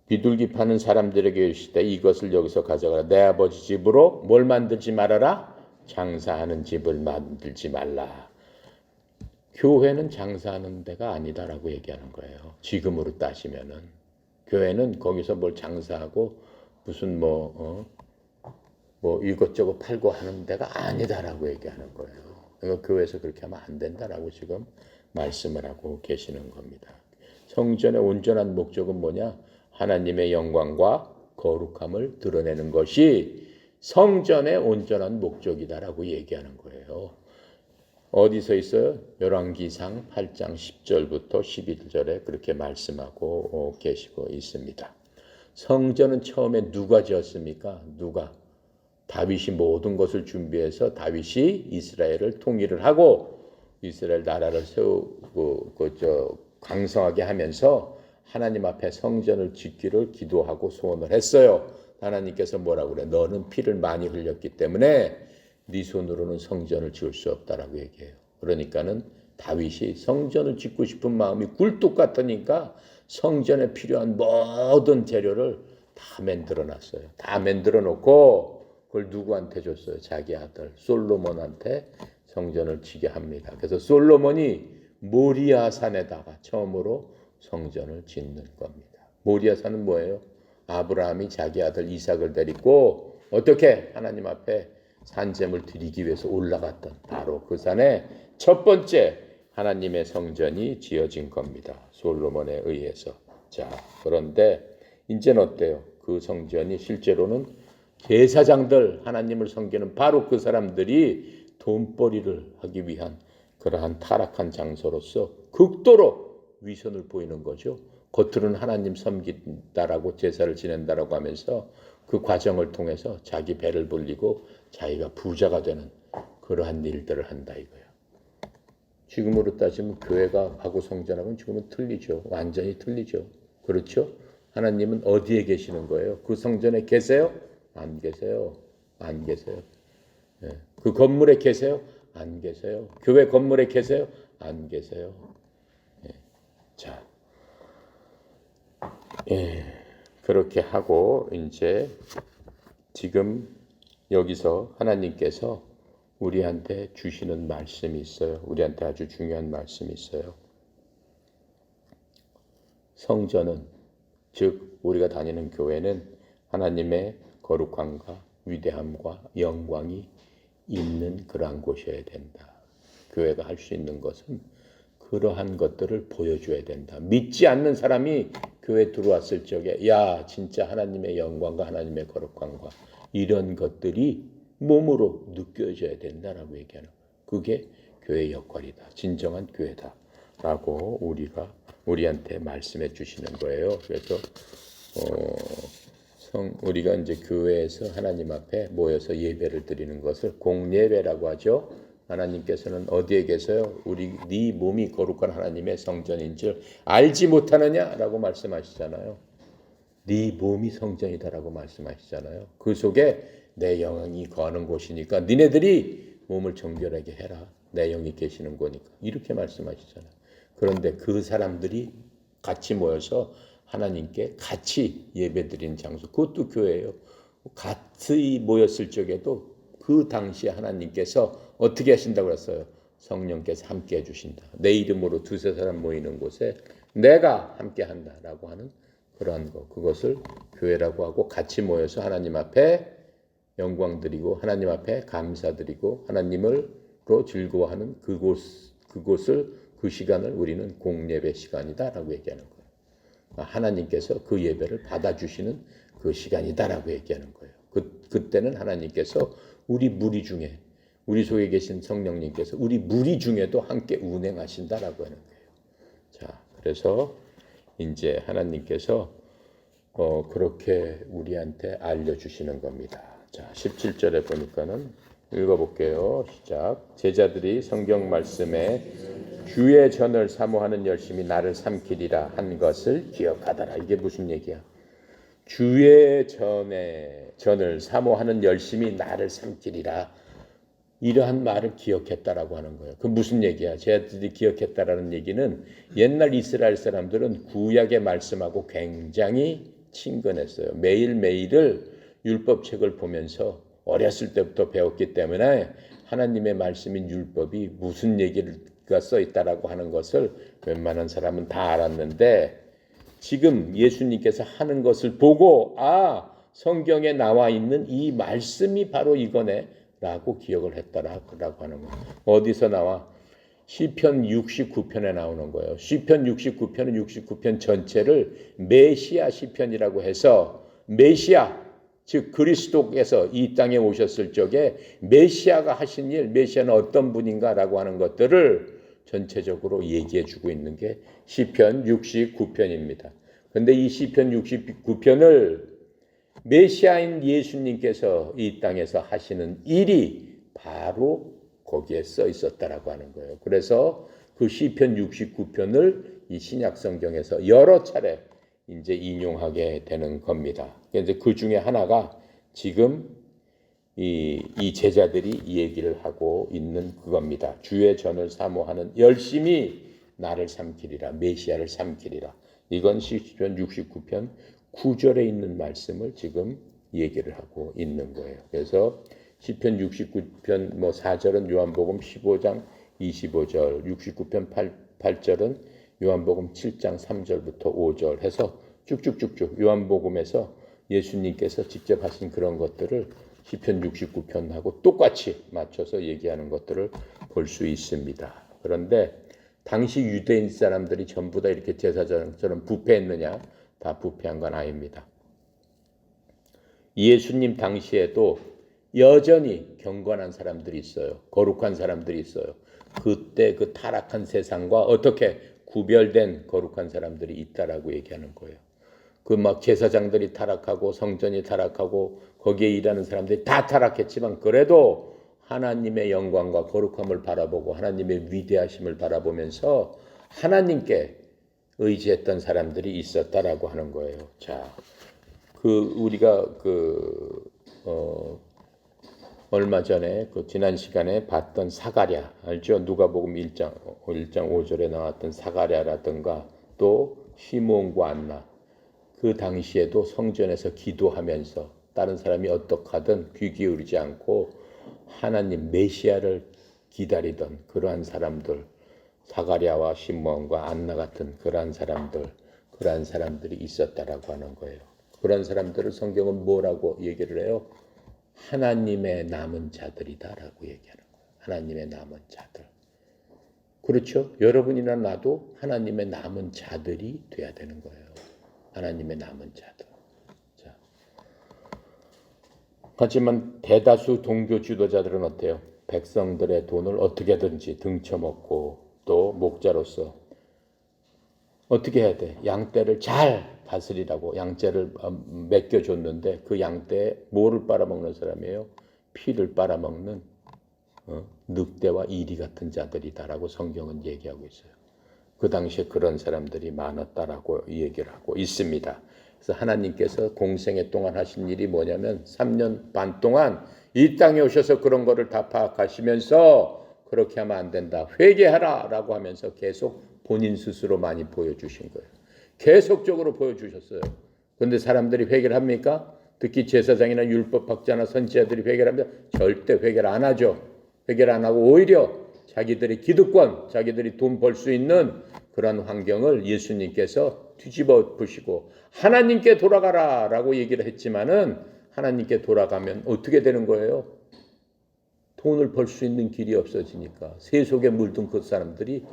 비둘기 파는 사람들에게 이르시되 이것을 여기서 가져가라. 내 아버지 집으로 뭘 만들지 말아라? 장사하는 집을 만들지 말라. 교회는 장사하는 데가 아니다라고 얘기하는 거예요. 지금으로 따지면은 교회는 거기서 뭘 장사하고 무슨 뭐 이것저것 팔고 하는 데가 아니다라고 얘기하는 거예요. 그러니까 교회에서 그렇게 하면 안 된다라고 지금 말씀을 하고 계시는 겁니다. 성전의 온전한 목적은 뭐냐? 하나님의 영광과 거룩함을 드러내는 것이 성전의 온전한 목적이다라고 얘기하는 거예요. 어디서 있어요? 열왕기상 8장 10절부터 11절에 그렇게 말씀하고 계시고 있습니다. 성전은 처음에 누가 지었습니까? 누가? 다윗이 모든 것을 준비해서 다윗이 이스라엘을 통일을 하고 이스라엘 나라를 세우고 강성하게 하면서 하나님 앞에 성전을 짓기를 기도하고 소원을 했어요. 하나님께서 뭐라고 그래? 너는 피를 많이 흘렸기 때문에 네 손으로는 성전을 지을 수 없다라고 얘기해요. 그러니까는 다윗이 성전을 짓고 싶은 마음이 굴뚝 같으니까 성전에 필요한 모든 재료를 다 만들어 놨어요. 다 만들어 놓고 그걸 누구한테 줬어요? 자기 아들 솔로몬한테 성전을 지게 합니다. 그래서 솔로몬이 모리아 산에다가 처음으로 성전을 짓는 겁니다. 모리아 산은 뭐예요? 아브라함이 자기 아들 이삭을 데리고 어떻게 하나님 앞에 산제물 드리기 위해서 올라갔던 바로 그 산에 첫 번째 하나님의 성전이 지어진 겁니다. 솔로몬에 의해서. 자, 그런데 이제는 어때요? 그 성전이 실제로는 제사장들, 하나님을 섬기는 바로 그 사람들이 돈벌이를 하기 위한 그러한 타락한 장소로서 극도로 위선을 보이는 거죠. 겉으로는 하나님 섬긴다라고 제사를 지낸다라고 하면서 그 과정을 통해서 자기 배를 불리고 자기가 부자가 되는 그러한 일들을 한다 이거예요. 지금으로 따지면 교회가 하고 성전하고는 지금은 틀리죠. 완전히 틀리죠. 그렇죠? 하나님은 어디에 계시는 거예요? 그 성전에 계세요? 안 계세요. 안 계세요. 예. 그 건물에 계세요? 안 계세요. 교회 건물에 계세요? 안 계세요. 예. 자, 그렇게 하고 이제 지금 여기서 하나님께서 우리한테 주시는 말씀이 있어요. 우리한테 아주 중요한 말씀이 있어요. 성전은, 즉 우리가 다니는 교회는 하나님의 거룩함과 위대함과 영광이 있는 그러한 곳이어야 된다. 교회가 할 수 있는 것은 그러한 것들을 보여줘야 된다. 믿지 않는 사람이 교회 들어왔을 적에 야 진짜 하나님의 영광과 하나님의 거룩함과 이런 것들이 몸으로 느껴져야 된다라고 얘기하는 거예요. 그게 교회의 역할이다. 진정한 교회다라고 우리한테 말씀해 주시는 거예요. 그래서 우리가 이제 교회에서 하나님 앞에 모여서 예배를 드리는 것을 공예배라고 하죠. 하나님께서는 어디에 계세요? 네 몸이 거룩한 하나님의 성전인 줄 알지 못하느냐라고 말씀하시잖아요. 네 몸이 성전이다라고 말씀하시잖아요. 그 속에 내 영이 거하는 곳이니까 니네들이 몸을 정결하게 해라. 내 영이 계시는 거니까. 이렇게 말씀하시잖아요. 그런데 그 사람들이 같이 모여서 하나님께 같이 예배드린 장소, 그것도 교회예요. 같이 모였을 적에도 그 당시에 하나님께서 어떻게 하신다고 그랬어요? 성령께서 함께 해주신다. 내 이름으로 두세 사람 모이는 곳에 내가 함께 한다라고 하는 그러한 것, 그것을 교회라고 하고 같이 모여서 하나님 앞에 영광 드리고 하나님 앞에 감사드리고 하나님을로 즐거워하는 그곳을 그 시간을 우리는 공예배 시간이다라고 얘기하는 거예요. 하나님께서 그 예배를 받아주시는 그 시간이다라고 얘기하는 거예요. 그때는 하나님께서 우리 무리 중에 우리 속에 계신 성령님께서 우리 무리 중에도 함께 운행하신다라고 하는 거예요. 자, 그래서 이제 하나님께서 그렇게 우리한테 알려주시는 겁니다. 자, 17절에 보니까는 읽어볼게요. 시작. 제자들이 성경 말씀에 주의 전을 사모하는 열심이 나를 삼키리라 한 것을 기억하더라. 이게 무슨 얘기야? 주의 전을 사모하는 열심이 나를 삼키리라. 이러한 말을 기억했다라고 하는 거예요. 그 무슨 얘기야? 쟤들이 기억했다라는 얘기는 옛날 이스라엘 사람들은 구약의 말씀하고 굉장히 친근했어요. 매일매일을 율법책을 보면서 어렸을 때부터 배웠기 때문에 하나님의 말씀인 율법이 무슨 얘기가 써 있다라고 하는 것을 웬만한 사람은 다 알았는데 지금 예수님께서 하는 것을 보고 성경에 나와 있는 이 말씀이 바로 이거네 라고 기억을 했다라고 하는 거예요. 어디서 나와? 시편 69편에 나오는 거예요. 시편 69편은 69편 전체를 메시아 시편이라고 해서 메시아 즉 그리스도께서 이 땅에 오셨을 적에 메시아가 하신 일, 메시아는 어떤 분인가라고 하는 것들을 전체적으로 얘기해 주고 있는 게 시편 69편입니다. 그런데 이 시편 69편을 메시아인 예수님께서 이 땅에서 하시는 일이 바로 거기에 써 있었다라고 하는 거예요. 그래서 그 시편 69편을 이 신약 성경에서 여러 차례 이제 인용하게 되는 겁니다. 이제 그 중에 하나가 지금 이 제자들이 이 얘기를 하고 있는 그겁니다. 주의 전을 사모하는 열심히 나를 삼키리라, 메시아를 삼키리라. 이건 시편 69편 9절에 있는 말씀을 지금 얘기를 하고 있는 거예요. 그래서 시편 69편 4절은 요한복음 15장 25절, 69편 8절은 요한복음 7장 3절부터 5절 해서 쭉쭉쭉쭉 요한복음에서 예수님께서 직접 하신 그런 것들을 시편 69편하고 똑같이 맞춰서 얘기하는 것들을 볼 수 있습니다. 그런데 당시 유대인 사람들이 전부 다 이렇게 제사장처럼 부패했느냐? 다 부패한 건 아닙니다. 예수님 당시에도 여전히 경건한 사람들이 있어요. 거룩한 사람들이 있어요. 그때 그 타락한 세상과 어떻게 구별된 거룩한 사람들이 있다라고 얘기하는 거예요. 그 막 제사장들이 타락하고 성전이 타락하고 거기에 일하는 사람들이 다 타락했지만 그래도 하나님의 영광과 거룩함을 바라보고 하나님의 위대하심을 바라보면서 하나님께 의지했던 사람들이 있었다라고 하는 거예요. 자, 우리가 얼마 전에 지난 시간에 봤던 사가랴 알죠? 누가복음 1장 5절에 나왔던 사가랴라든가 또 시몬과 안나 그 당시에도 성전에서 기도하면서 다른 사람이 어떡하든 귀 기울이지 않고 하나님 메시아를 기다리던 그러한 사람들 사가랴와 시몬과 안나 같은 그러한 사람들이 있었다라고 하는 거예요. 그런 사람들을 성경은 뭐라고 얘기를 해요? 하나님의 남은 자들이다라고 얘기하는 거예요. 하나님의 남은 자들. 그렇죠? 여러분이나 나도 하나님의 남은 자들이 돼야 되는 거예요. 하나님의 남은 자들. 자. 하지만 대다수 종교 지도자들은 어때요? 백성들의 돈을 어떻게든지 등쳐먹고 또 목자로서 어떻게 해야 돼? 양떼를 잘 다스리라고 양떼를 맡겨줬는데 그 양떼에 뭐를 빨아먹는 사람이에요? 피를 빨아먹는 늑대와 이리 같은 자들이다라고 성경은 얘기하고 있어요. 그 당시에 그런 사람들이 많았다라고 얘기를 하고 있습니다. 그래서 하나님께서 공생애 동안 하신 일이 뭐냐면 3년 반 동안 이 땅에 오셔서 그런 거를 다 파악하시면서 그렇게 하면 안 된다. 회개하라 라고 하면서 계속 본인 스스로 많이 보여주신 거예요. 계속적으로 보여주셨어요. 그런데 사람들이 회개를 합니까? 특히 제사장이나 율법학자나 선지자들이 회개를 합니다. 절대 회개를 안 하죠. 회개를 안 하고 오히려 자기들의 기득권, 자기들이 돈 벌 수 있는 그런 환경을 예수님께서 뒤집어 보시고 하나님께 돌아가라 라고 얘기를 했지만은 하나님께 돌아가면 어떻게 되는 거예요? 돈을 벌 수 있는 길이 없어지니까 세속에 물든 그 사람들이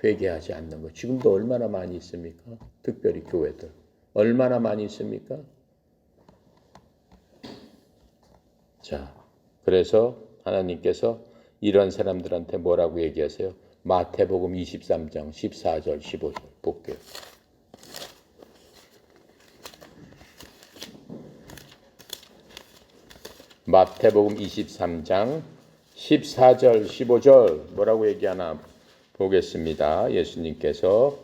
회개하지 않는 거. 지금도 얼마나 많이 있습니까? 특별히 교회들. 얼마나 많이 있습니까? 자, 그래서 하나님께서 이런 사람들한테 뭐라고 얘기하세요? 마태복음 23장 14절 15절 볼게요. 마태복음 23장 14절 15절 뭐라고 얘기하나? 보겠습니다. 예수님께서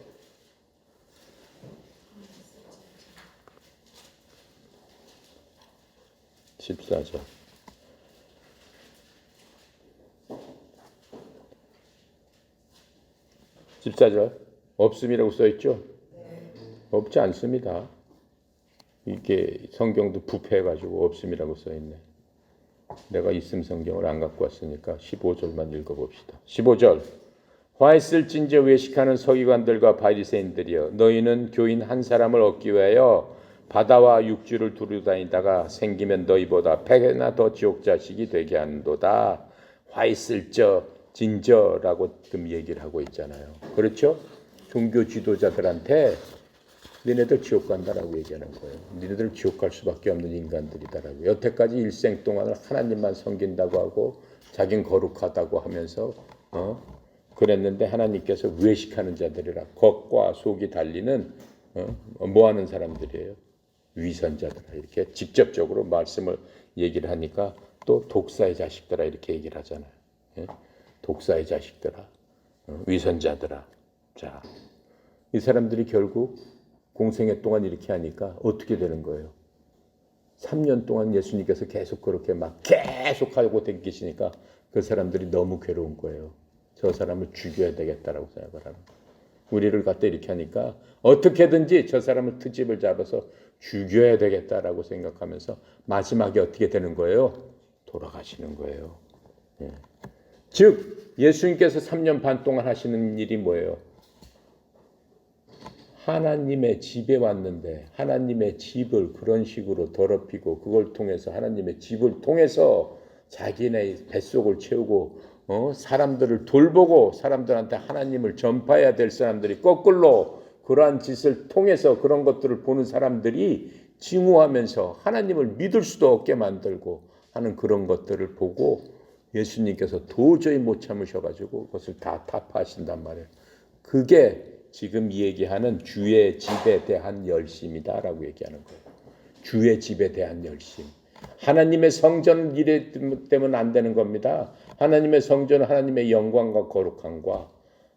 14절. 14절. 없음이라고 써있죠? 없지 않습니다. 이게 성경도 부패해가지고 없음이라고 써있네. 내가 있음 성경을 안 갖고 왔으니까 15절만 읽어봅시다. 15절. 화 있을진저 외식하는 서기관들과 바리새인들이여, 너희는 교인 한 사람을 얻기 위하여 바다와 육지를 두루다니다가 생기면 너희보다 100배나 더 지옥 자식이 되게 하는도다. 화 있을저 진저라고 지금 얘기를 하고 있잖아요. 그렇죠? 종교 지도자들한테 니네들 지옥 간다라고 얘기하는 거예요. 니네들 지옥 갈 수밖에 없는 인간들이다라고. 여태까지 일생 동안을 하나님만 섬긴다고 하고 자긴 거룩하다고 하면서 그랬는데 하나님께서 외식하는 자들이라, 겉과 속이 달리는 뭐하는 사람들이에요? 위선자들아. 이렇게 직접적으로 말씀을 얘기를 하니까 또 독사의 자식들아 이렇게 얘기를 하잖아요. 독사의 자식들아, 위선자들아. 자, 이 사람들이 결국 공생애 동안 이렇게 하니까 어떻게 되는 거예요? 3년 동안 예수님께서 계속 그렇게 막 계속 하고 댕기시니까 그 사람들이 너무 괴로운 거예요. 저 사람을 죽여야 되겠다라고 생각을 하는 거예요. 우리를 갖다 이렇게 하니까 어떻게든지 저 사람을 트집을 잡아서 죽여야 되겠다라고 생각하면서 마지막에 어떻게 되는 거예요? 돌아가시는 거예요. 예. 즉 예수님께서 3년 반 동안 하시는 일이 뭐예요? 하나님의 집에 왔는데 하나님의 집을 그런 식으로 더럽히고 그걸 통해서 하나님의 집을 통해서 자기네 뱃속을 채우고 사람들을 돌보고 사람들한테 하나님을 전파해야 될 사람들이 거꾸로 그러한 짓을 통해서 그런 것들을 보는 사람들이 증오하면서 하나님을 믿을 수도 없게 만들고 하는 그런 것들을 보고 예수님께서 도저히 못 참으셔가지고 그것을 다 타파하신단 말이에요. 그게 지금 얘기하는 주의 집에 대한 열심이다라고 얘기하는 거예요. 주의 집에 대한 열심. 하나님의 성전을 이래 때문에 안 되는 겁니다. 하나님의 성전은 하나님의 영광과 거룩함과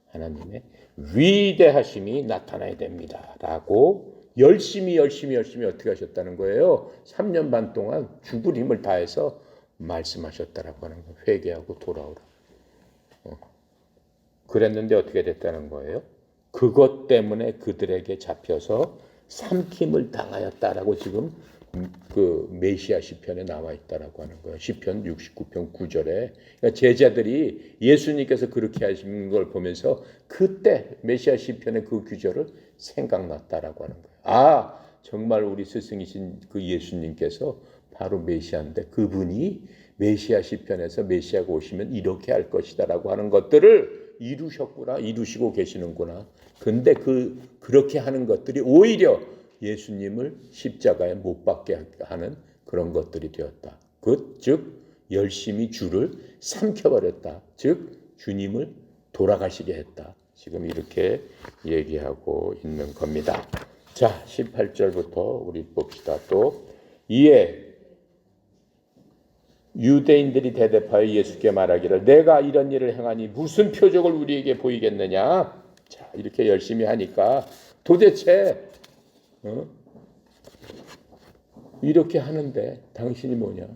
하나님의 위대하심이 나타나야 됩니다. 라고 열심히 어떻게 하셨다는 거예요? 3년 반 동안 죽을 힘을 다해서 말씀하셨다라고 하는 거예요. 회개하고 돌아오라. 그랬는데 어떻게 됐다는 거예요? 그것 때문에 그들에게 잡혀서 삼킴을 당하였다라고 지금 그 메시아 시편에 나와 있다라고 하는 거예요. 시편 69편 9절에. 그러니까 제자들이 예수님께서 그렇게 하신 걸 보면서 그때 메시아 시편의 그 구절을 생각났다라고 하는 거예요. 아, 정말 우리 스승이신 그 예수님께서 바로 메시아인데 그분이 메시아 시편에서 메시아가 오시면 이렇게 할 것이다라고 하는 것들을 이루셨구나, 이루시고 계시는구나. 근데 그렇게 하는 것들이 오히려 예수님을 십자가에 못 박게 하는 그런 것들이 되었다. 즉 열심히 주를 삼켜버렸다. 즉 주님을 돌아가시게 했다. 지금 이렇게 얘기하고 있는 겁니다. 자, 18절부터 우리 봅시다. 또 이에 유대인들이 대답하여 예수께 말하기를 내가 이런 일을 행하니 무슨 표적을 우리에게 보이겠느냐. 자, 이렇게 열심히 하니까 도대체 이렇게 하는데 당신이 뭐냐?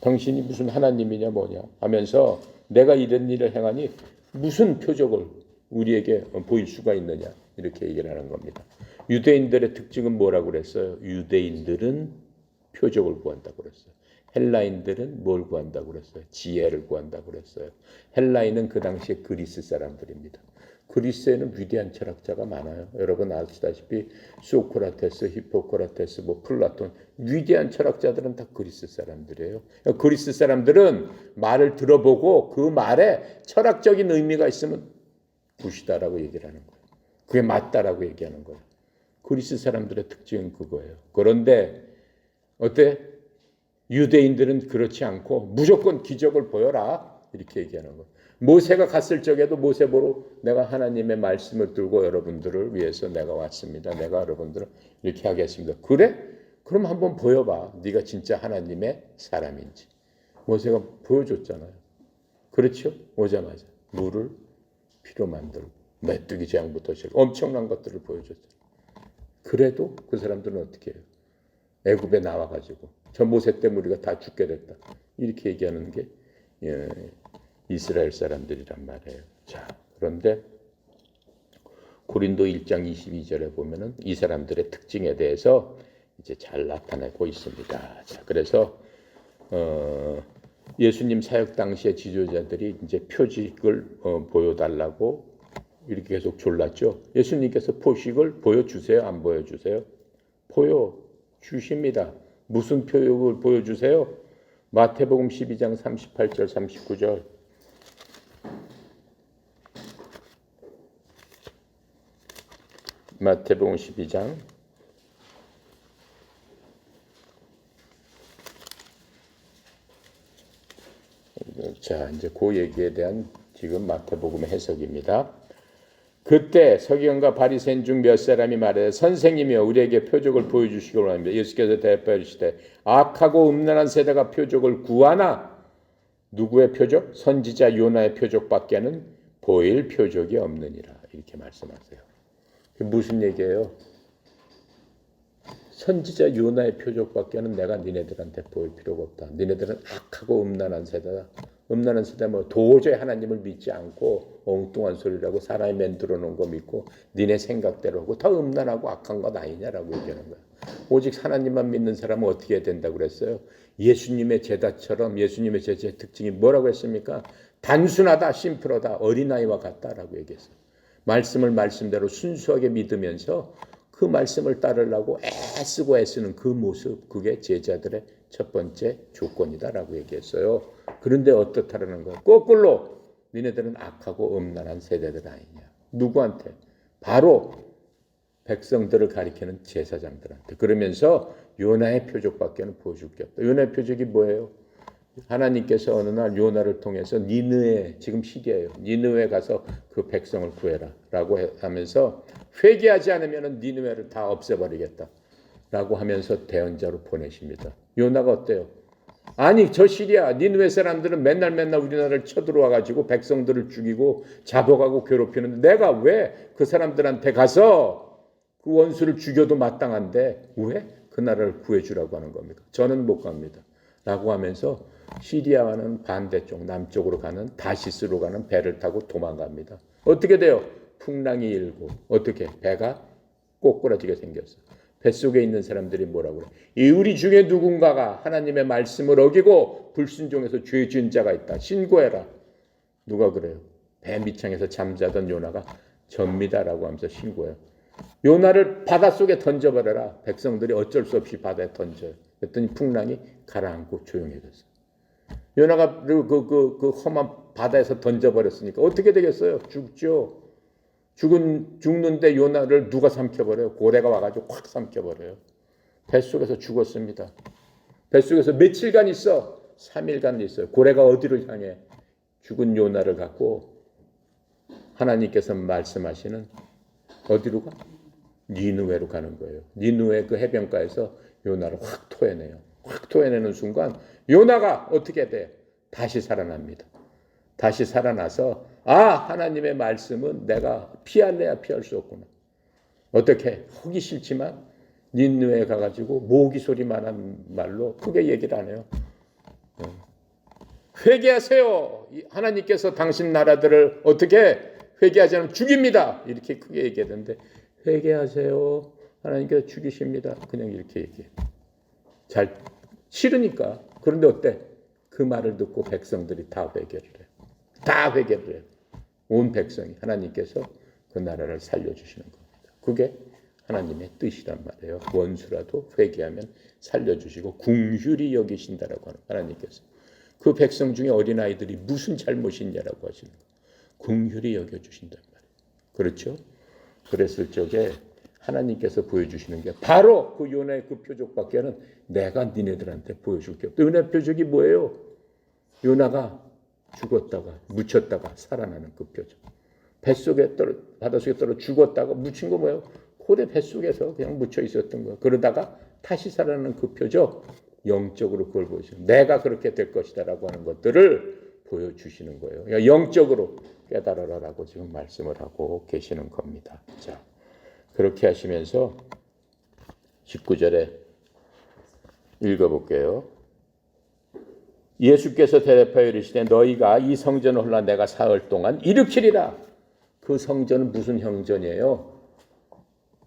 당신이 무슨 하나님이냐 뭐냐 하면서 내가 이런 일을 행하니 무슨 표적을 우리에게 보일 수가 있느냐 이렇게 얘기를 하는 겁니다. 유대인들의 특징은 뭐라고 그랬어요? 유대인들은 표적을 구한다고 그랬어요. 헬라인들은 뭘 구한다고 그랬어요? 지혜를 구한다고 그랬어요. 헬라인은 그 당시에 그리스 사람들입니다. 그리스에는 위대한 철학자가 많아요. 여러분 아시다시피 소크라테스, 히포크라테스, 플라톤 위대한 철학자들은 다 그리스 사람들이에요. 그리스 사람들은 말을 들어보고 그 말에 철학적인 의미가 있으면 굿이다라고 얘기를 하는 거예요. 그게 맞다라고 얘기하는 거예요. 그리스 사람들의 특징은 그거예요. 그런데 어때? 유대인들은 그렇지 않고 무조건 기적을 보여라 이렇게 얘기하는 거예요. 모세가 갔을 적에도 모세 보러 내가 하나님의 말씀을 들고 여러분들을 위해서 내가 왔습니다. 내가 여러분들을 이렇게 하겠습니다. 그래? 그럼 한번 보여봐. 네가 진짜 하나님의 사람인지. 모세가 보여줬잖아요. 그렇죠? 오자마자 물을 피로 만들고 메뚜기 재앙부터 시작 엄청난 것들을 보여줬어요. 그래도 그 사람들은 어떻게 해요? 애굽에 나와가지고 저 모세 때문에 우리가 다 죽게 됐다. 이렇게 얘기하는 게 이스라엘 사람들이란 말이에요. 자, 그런데 고린도 1장 22절에 보면은 이 사람들의 특징에 대해서 이제 잘 나타내고 있습니다. 자, 그래서 예수님 사역 당시의 지도자들이 이제 표식을 보여달라고 이렇게 계속 졸랐죠. 예수님께서 표식을 보여주세요, 안 보여주세요? 보여주십니다. 무슨 표식을 보여주세요? 마태복음 12장 38절 39절. 마태복음 12장 자, 이제 그 얘기에 대한 지금 마태복음의 해석입니다. 그때 서기관과 바리새인 중 몇 사람이 말해 선생님이여 우리에게 표적을 보여주시기 원합니다. 예수께서 대답하시되 악하고 음란한 세대가 표적을 구하나 누구의 표적? 선지자 요나의 표적밖에는 보일 표적이 없느니라. 이렇게 말씀하세요. 무슨 얘기예요? 선지자 요나의 표적밖에는 내가 니네들한테 보일 필요가 없다. 니네들은 악하고 음란한 세대다. 음란한 세대 뭐 도저히 하나님을 믿지 않고 엉뚱한 소리라고 사람이 만들어 놓은 거 믿고 니네 생각대로 하고 다 음란하고 악한 것 아니냐라고 얘기하는 거야. 오직 하나님만 믿는 사람은 어떻게 해야 된다고 그랬어요? 예수님의 제자처럼 예수님의 제자의 특징이 뭐라고 했습니까? 단순하다, 심플하다, 어린아이와 같다라고 얘기했어요. 말씀을 말씀대로 순수하게 믿으면서 그 말씀을 따르려고 애쓰고 애쓰는 그 모습, 그게 제자들의 첫 번째 조건이다라고 얘기했어요. 그런데 어떻다라는 거야? 거꾸로 니네들은 악하고 음란한 세대들 아니냐. 누구한테? 바로 백성들을 가리키는 제사장들한테. 그러면서 요나의 표적밖에는 보여줄 게 없다. 요나의 표적이 뭐예요? 하나님께서 어느 날 요나를 통해서 니느웨, 지금 시리아예요. 니느웨 가서 그 백성을 구해라 라고 하면서 회개하지 않으면 니느웨를 다 없애버리겠다 라고 하면서 대언자로 보내십니다. 요나가 어때요? 아니 저 시리아 니느웨 사람들은 맨날 우리나라를 쳐들어와가지고 백성들을 죽이고 잡아가고 괴롭히는데 내가 왜 그 사람들한테 가서 그 원수를 죽여도 마땅한데 왜 그 나라를 구해주라고 하는 겁니까? 저는 못 갑니다 라고 하면서 시리아와는 반대쪽 남쪽으로 가는 다시스로 가는 배를 타고 도망갑니다. 어떻게 돼요? 풍랑이 일고 어떻게 배가 꼬꾸라지게 생겼어. 뱃속에 있는 사람들이 뭐라고 그래? 이 우리 중에 누군가가 하나님의 말씀을 어기고 불순종해서 죄 지은 자가 있다. 신고해라. 누가 그래요? 배 밑창에서 잠자던 요나가 접니다라고 하면서 신고해요. 요나를 바닷속에 던져버려라. 백성들이 어쩔 수 없이 바다에 던져요. 그랬더니 풍랑이 가라앉고 조용해졌어요. 요나가 그 험한 바다에서 던져버렸으니까 어떻게 되겠어요? 죽죠. 죽는데 요나를 누가 삼켜버려요? 고래가 와가지고 확 삼켜버려요. 뱃속에서 죽었습니다. 뱃속에서 며칠간 있어? 3일간 있어요. 고래가 어디를 향해? 죽은 요나를 갖고 하나님께서 말씀하시는 어디로 가? 니느웨로 가는 거예요. 니느웨 그 해변가에서 요나를 확 토해내요. 확 토해내는 순간 요나가 어떻게 돼? 다시 살아납니다. 다시 살아나서 하나님의 말씀은 내가 피할래야 피할 수 없구나. 어떻게? 하기 싫지만 니느웨에 가가지고 모기 소리만한 말로 크게 얘기를 안 해요. 회개하세요. 하나님께서 당신 나라들을 어떻게 회개하지 않으면 죽입니다. 이렇게 크게 얘기했는데 회개하세요. 하나님께서 죽이십니다. 그냥 이렇게 얘기해. 잘 싫으니까. 그런데 어때? 그 말을 듣고 백성들이 다 회개를 해요. 다 회개를 해요. 온 백성이 하나님께서 그 나라를 살려주시는 겁니다. 그게 하나님의 뜻이란 말이에요. 원수라도 회개하면 살려주시고 궁휼히 여기신다라고 하는 하나님께서. 그 백성 중에 어린아이들이 무슨 잘못이 있냐라고 하시는 거예요. 궁휼히 여겨주신단 말이에요. 그렇죠? 그랬을 적에 하나님께서 보여주시는 게 바로 그 요나의 그 표적밖에는 내가 니네들한테 보여줄 게 없다. 요나의 표적이 뭐예요? 요나가 죽었다가 묻혔다가 살아나는 그 표적. 뱃속에 바닷속에 떨어 죽었다가 묻힌 거 뭐예요? 고래 뱃속에서 그냥 묻혀 있었던 거예요. 그러다가 다시 살아나는 그 표적. 영적으로 그걸 보여주시는 내가 그렇게 될 것이다라고 하는 것들을 보여주시는 거예요. 그러니까 영적으로 깨달아라라고 지금 말씀을 하고 계시는 겁니다. 자, 그렇게 하시면서 19절에 읽어볼게요. 예수께서 대답하여 이르시되 너희가 이 성전을 홀라 내가 사흘 동안 일으키리라. 그 성전은 무슨 성전이에요?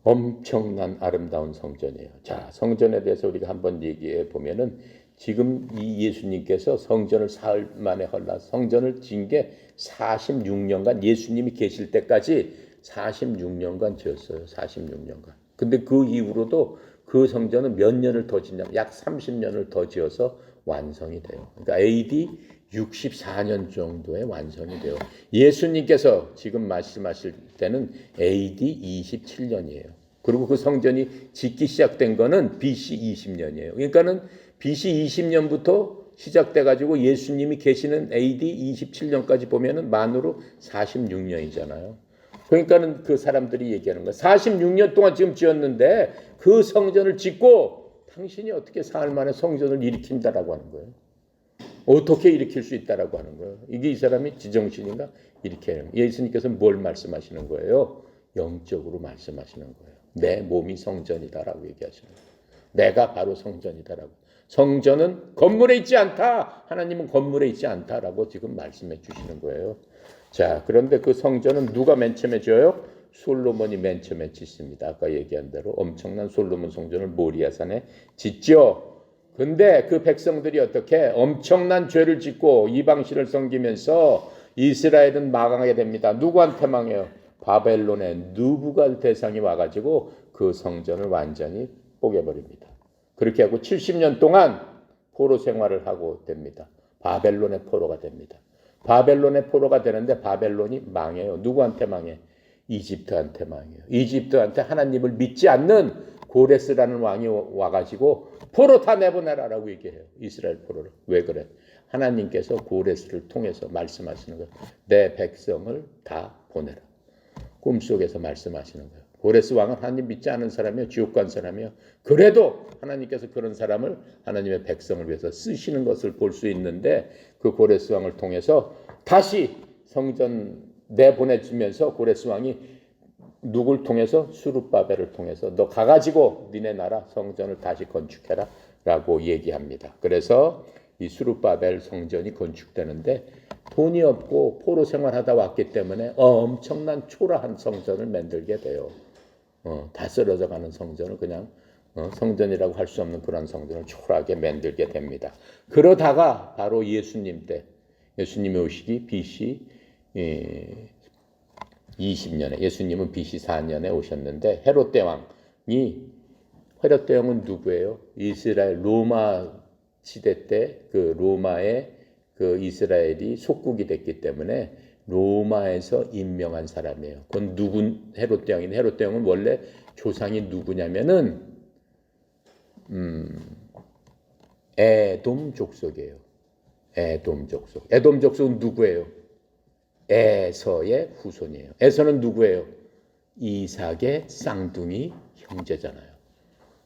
엄청난 아름다운 성전이에요. 자, 성전에 대해서 우리가 한번 얘기해 보면은 지금 이 예수님께서 성전을 사흘 만에 헐라 성전을 지은 게 46년간 예수님이 계실 때까지 46년간 지었어요. 46년간. 근데 그 이후로도 그 성전은 몇 년을 더 짓냐면 약 30년을 더 지어서 완성이 돼요. 그러니까 AD 64년 정도에 완성이 돼요. 예수님께서 지금 말씀하실 때는 AD 27년이에요. 그리고 그 성전이 짓기 시작된 거는 BC 20년이에요. 그러니까는 BC 20년부터 시작돼 가지고 예수님이 계시는 AD 27년까지 보면은 만으로 46년이잖아요. 그러니까는 그 사람들이 얘기하는 거예요. 46년 동안 지금 지었는데 그 성전을 짓고 당신이 어떻게 사흘 만에 성전을 일으킨다라고 하는 거예요. 어떻게 일으킬 수 있다라고 하는 거예요. 이게 이 사람이 지정신인가? 이렇게 해요. 예수님께서는 뭘 말씀하시는 거예요? 영적으로 말씀하시는 거예요. 내 몸이 성전이다라고 얘기하시는 거예요. 내가 바로 성전이다라고. 성전은 건물에 있지 않다. 하나님은 건물에 있지 않다라고 지금 말씀해 주시는 거예요. 자, 그런데 그 성전은 누가 맨 처음에 지어요? 솔로몬이 맨 처음에 짓습니다. 아까 얘기한 대로 엄청난 솔로몬 성전을 모리아산에 짓죠. 근데 그 백성들이 어떻게 엄청난 죄를 짓고 이방신을 섬기면서 이스라엘은 망하게 됩니다. 누구한테 망해요? 바벨론의 느부갓네살이 와가지고 그 성전을 완전히 뽀개버립니다. 그렇게 하고 70년 동안 포로 생활을 하고 됩니다. 바벨론의 포로가 됩니다. 바벨론의 포로가 되는데 바벨론이 망해요. 누구한테 망해? 이집트한테 망해요. 이집트한테 하나님을 믿지 않는 고레스라는 왕이 와가지고 포로 다 내보내라라고 얘기해요. 이스라엘 포로를. 왜 그래? 하나님께서 고레스를 통해서 말씀하시는 거예요. 내 백성을 다 보내라. 꿈속에서 말씀하시는 거예요. 고레스 왕은 하나님 믿지 않은 사람이요. 지옥 간 사람이요. 그래도 하나님께서 그런 사람을 하나님의 백성을 위해서 쓰시는 것을 볼 수 있는데 그 고레스 왕을 통해서 다시 성전 내보내주면서 고레스 왕이 누굴 통해서? 수룹바벨을 통해서 너 가가지고 니네 나라 성전을 다시 건축해라 라고 얘기합니다. 그래서 이 수룹바벨 성전이 건축되는데 돈이 없고 포로 생활하다 왔기 때문에 엄청난 초라한 성전을 만들게 돼요. 다 쓰러져 가는 성전을 그냥 성전이라고 할 수 없는 그런 성전을 초라하게 만들게 됩니다. 그러다가 바로 예수님 때 예수님이 오시기 BC 20년에 예수님은 BC 4년에 오셨는데 헤롯 대왕이 헤롯 대왕은 누구예요? 이스라엘 로마 시대 때 그 로마의 그 이스라엘이 속국이 됐기 때문에 로마에서 임명한 사람이에요. 그건 누군 헤롯 대왕인데 헤롯 대왕은 원래 조상이 누구냐면은 에돔 족속이에요. 에돔 족속. 에돔 족속은 누구예요? 에서의 후손이에요. 에서는 누구예요? 이삭의 쌍둥이 형제잖아요.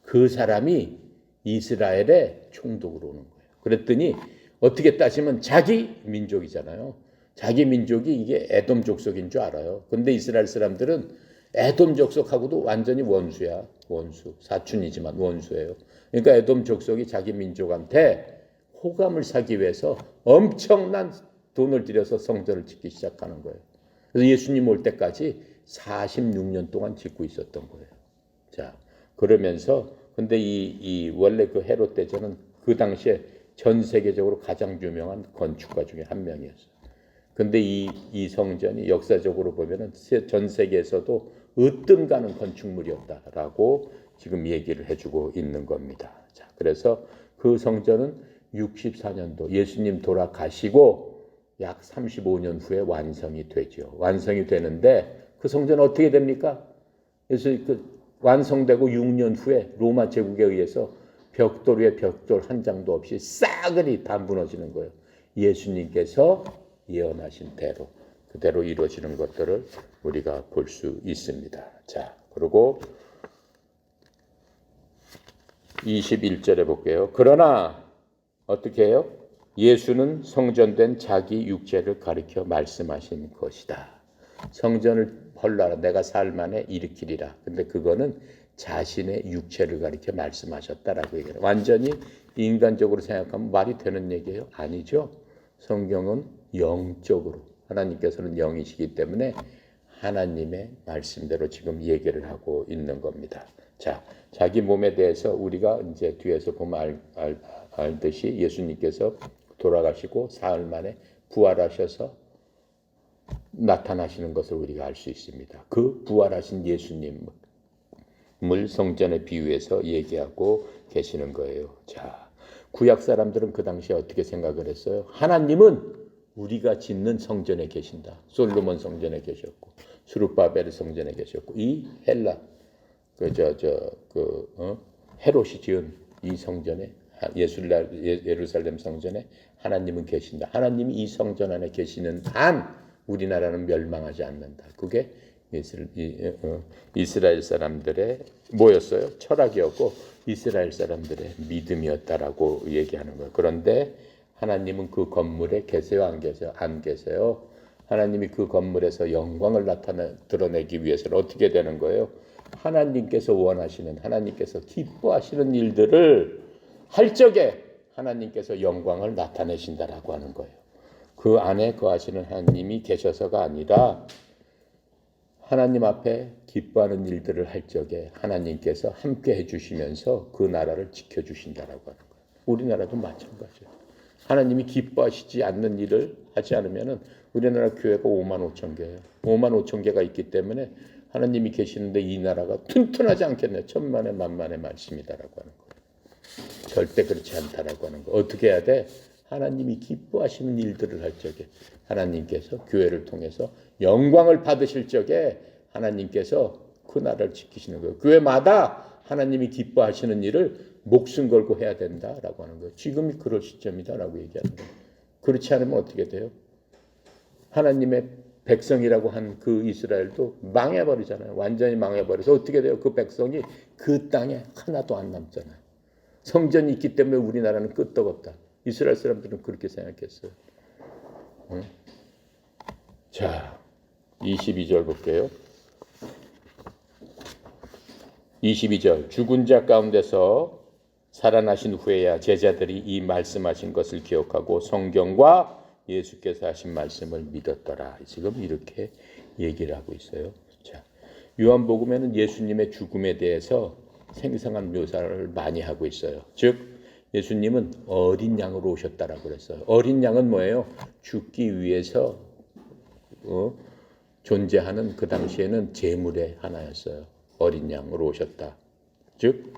그 사람이 이스라엘의 총독으로 오는 거예요. 그랬더니 어떻게 따지면 자기 민족이잖아요. 자기 민족이 이게 에돔 족속인 줄 알아요. 근데 이스라엘 사람들은 에돔 족속하고도 완전히 원수야. 원수. 사촌이지만 원수예요. 그러니까 에돔 족속이 자기 민족한테 호감을 사기 위해서 엄청난 돈을 들여서 성전을 짓기 시작하는 거예요. 그래서 예수님 올 때까지 46년 동안 짓고 있었던 거예요. 자, 그러면서 근데 이 원래 그 헤롯 대제는 그 당시에 전 세계적으로 가장 유명한 건축가 중에 한 명이었어요. 근데 이 성전이 역사적으로 보면은 전 세계에서도 으뜸가는 건축물이었다라고 지금 얘기를 해주고 있는 겁니다. 자, 그래서 그 성전은 64년도 예수님 돌아가시고 약 35년 후에 완성이 되죠. 완성이 되는데 그 성전 어떻게 됩니까? 그래서 그 완성되고 6년 후에 로마 제국에 의해서 벽돌 위에 벽돌 한 장도 없이 싸그리 다 무너지는 거예요. 예수님께서 예언하신 대로 그대로 이루어지는 것들을 우리가 볼 수 있습니다. 자, 그리고 21절에 볼게요. 그러나 어떻게 해요? 예수는 성전된 자기 육체를 가리켜 말씀하신 것이다. 성전을 헐라라 내가 살 만에 일으키리라. 근데 그거는 자신의 육체를 가리켜 말씀하셨다라고 얘기해요. 완전히 인간적으로 생각하면 말이 되는 얘기예요? 아니죠. 성경은 영적으로 하나님께서는 영이시기 때문에 하나님의 말씀대로 지금 얘기를 하고 있는 겁니다. 자, 자기 몸에 대해서 우리가 이제 뒤에서 보면 알듯이 예수님께서 돌아가시고 사흘 만에 부활하셔서 나타나시는 것을 우리가 알 수 있습니다. 그 부활하신 예수님을 성전에 비유해서 얘기하고 계시는 거예요. 자, 구약 사람들은 그 당시에 어떻게 생각을 했어요? 하나님은 우리가 짓는 성전에 계신다. 솔로몬 성전에 계셨고, 수르바벨 성전에 계셨고, 이 헬라 헤롯이 지은 이 성전에 예루살렘 성전에 하나님은 계신다. 하나님이 이 성전 안에 계시는 한 우리나라는 멸망하지 않는다. 그게 이스라엘 사람들의 뭐였어요? 철학이었고 이스라엘 사람들의 믿음이었다라고 얘기하는 거예요. 그런데 하나님은 그 건물에 계세요? 안 계세요? 안 계세요. 하나님이 그 건물에서 영광을 드러내기 위해서는 어떻게 되는 거예요? 하나님께서 원하시는, 하나님께서 기뻐하시는 일들을 할 적에 하나님께서 영광을 나타내신다라고 하는 거예요. 그 안에 거하시는 하나님이 계셔서가 아니라 하나님 앞에 기뻐하는 일들을 할 적에 하나님께서 함께 해주시면서 그 나라를 지켜주신다라고 하는 거예요. 우리나라도 마찬가지예요. 하나님이 기뻐하시지 않는 일을 하지 않으면 우리나라 교회가 5만 5천 개예요. 5만 5천 개가 있기 때문에 하나님이 계시는데 이 나라가 튼튼하지 않겠네. 천만의 만만의 말씀이다라고 하는 거예요. 절대 그렇지 않다라고 하는 거예요. 어떻게 해야 돼? 하나님이 기뻐하시는 일들을 할 적에 하나님께서 교회를 통해서 영광을 받으실 적에 하나님께서 그 나라를 지키시는 거예요. 교회마다 하나님이 기뻐하시는 일을 목숨 걸고 해야 된다라고 하는 거예요. 지금이 그럴 시점이다라고 얘기하는 거예요. 그렇지 않으면 어떻게 돼요? 하나님의 백성이라고 한 그 이스라엘도 망해버리잖아요. 완전히 망해버려서 어떻게 돼요? 그 백성이 그 땅에 하나도 안 남잖아요. 성전이 있기 때문에 우리나라는 끄떡없다. 이스라엘 사람들은 그렇게 생각했어요. 응? 자, 22절 볼게요. 22절 죽은 자 가운데서 살아나신 후에야 제자들이 이 말씀하신 것을 기억하고 성경과 예수께서 하신 말씀을 믿었더라. 지금 이렇게 얘기를 하고 있어요. 자, 요한복음에는 예수님의 죽음에 대해서 생생한 묘사를 많이 하고 있어요. 즉 예수님은 어린 양으로 오셨다라고 그랬어요. 어린 양은 뭐예요? 죽기 위해서 존재하는 그 당시에는 제물의 하나였어요. 어린 양으로 오셨다. 즉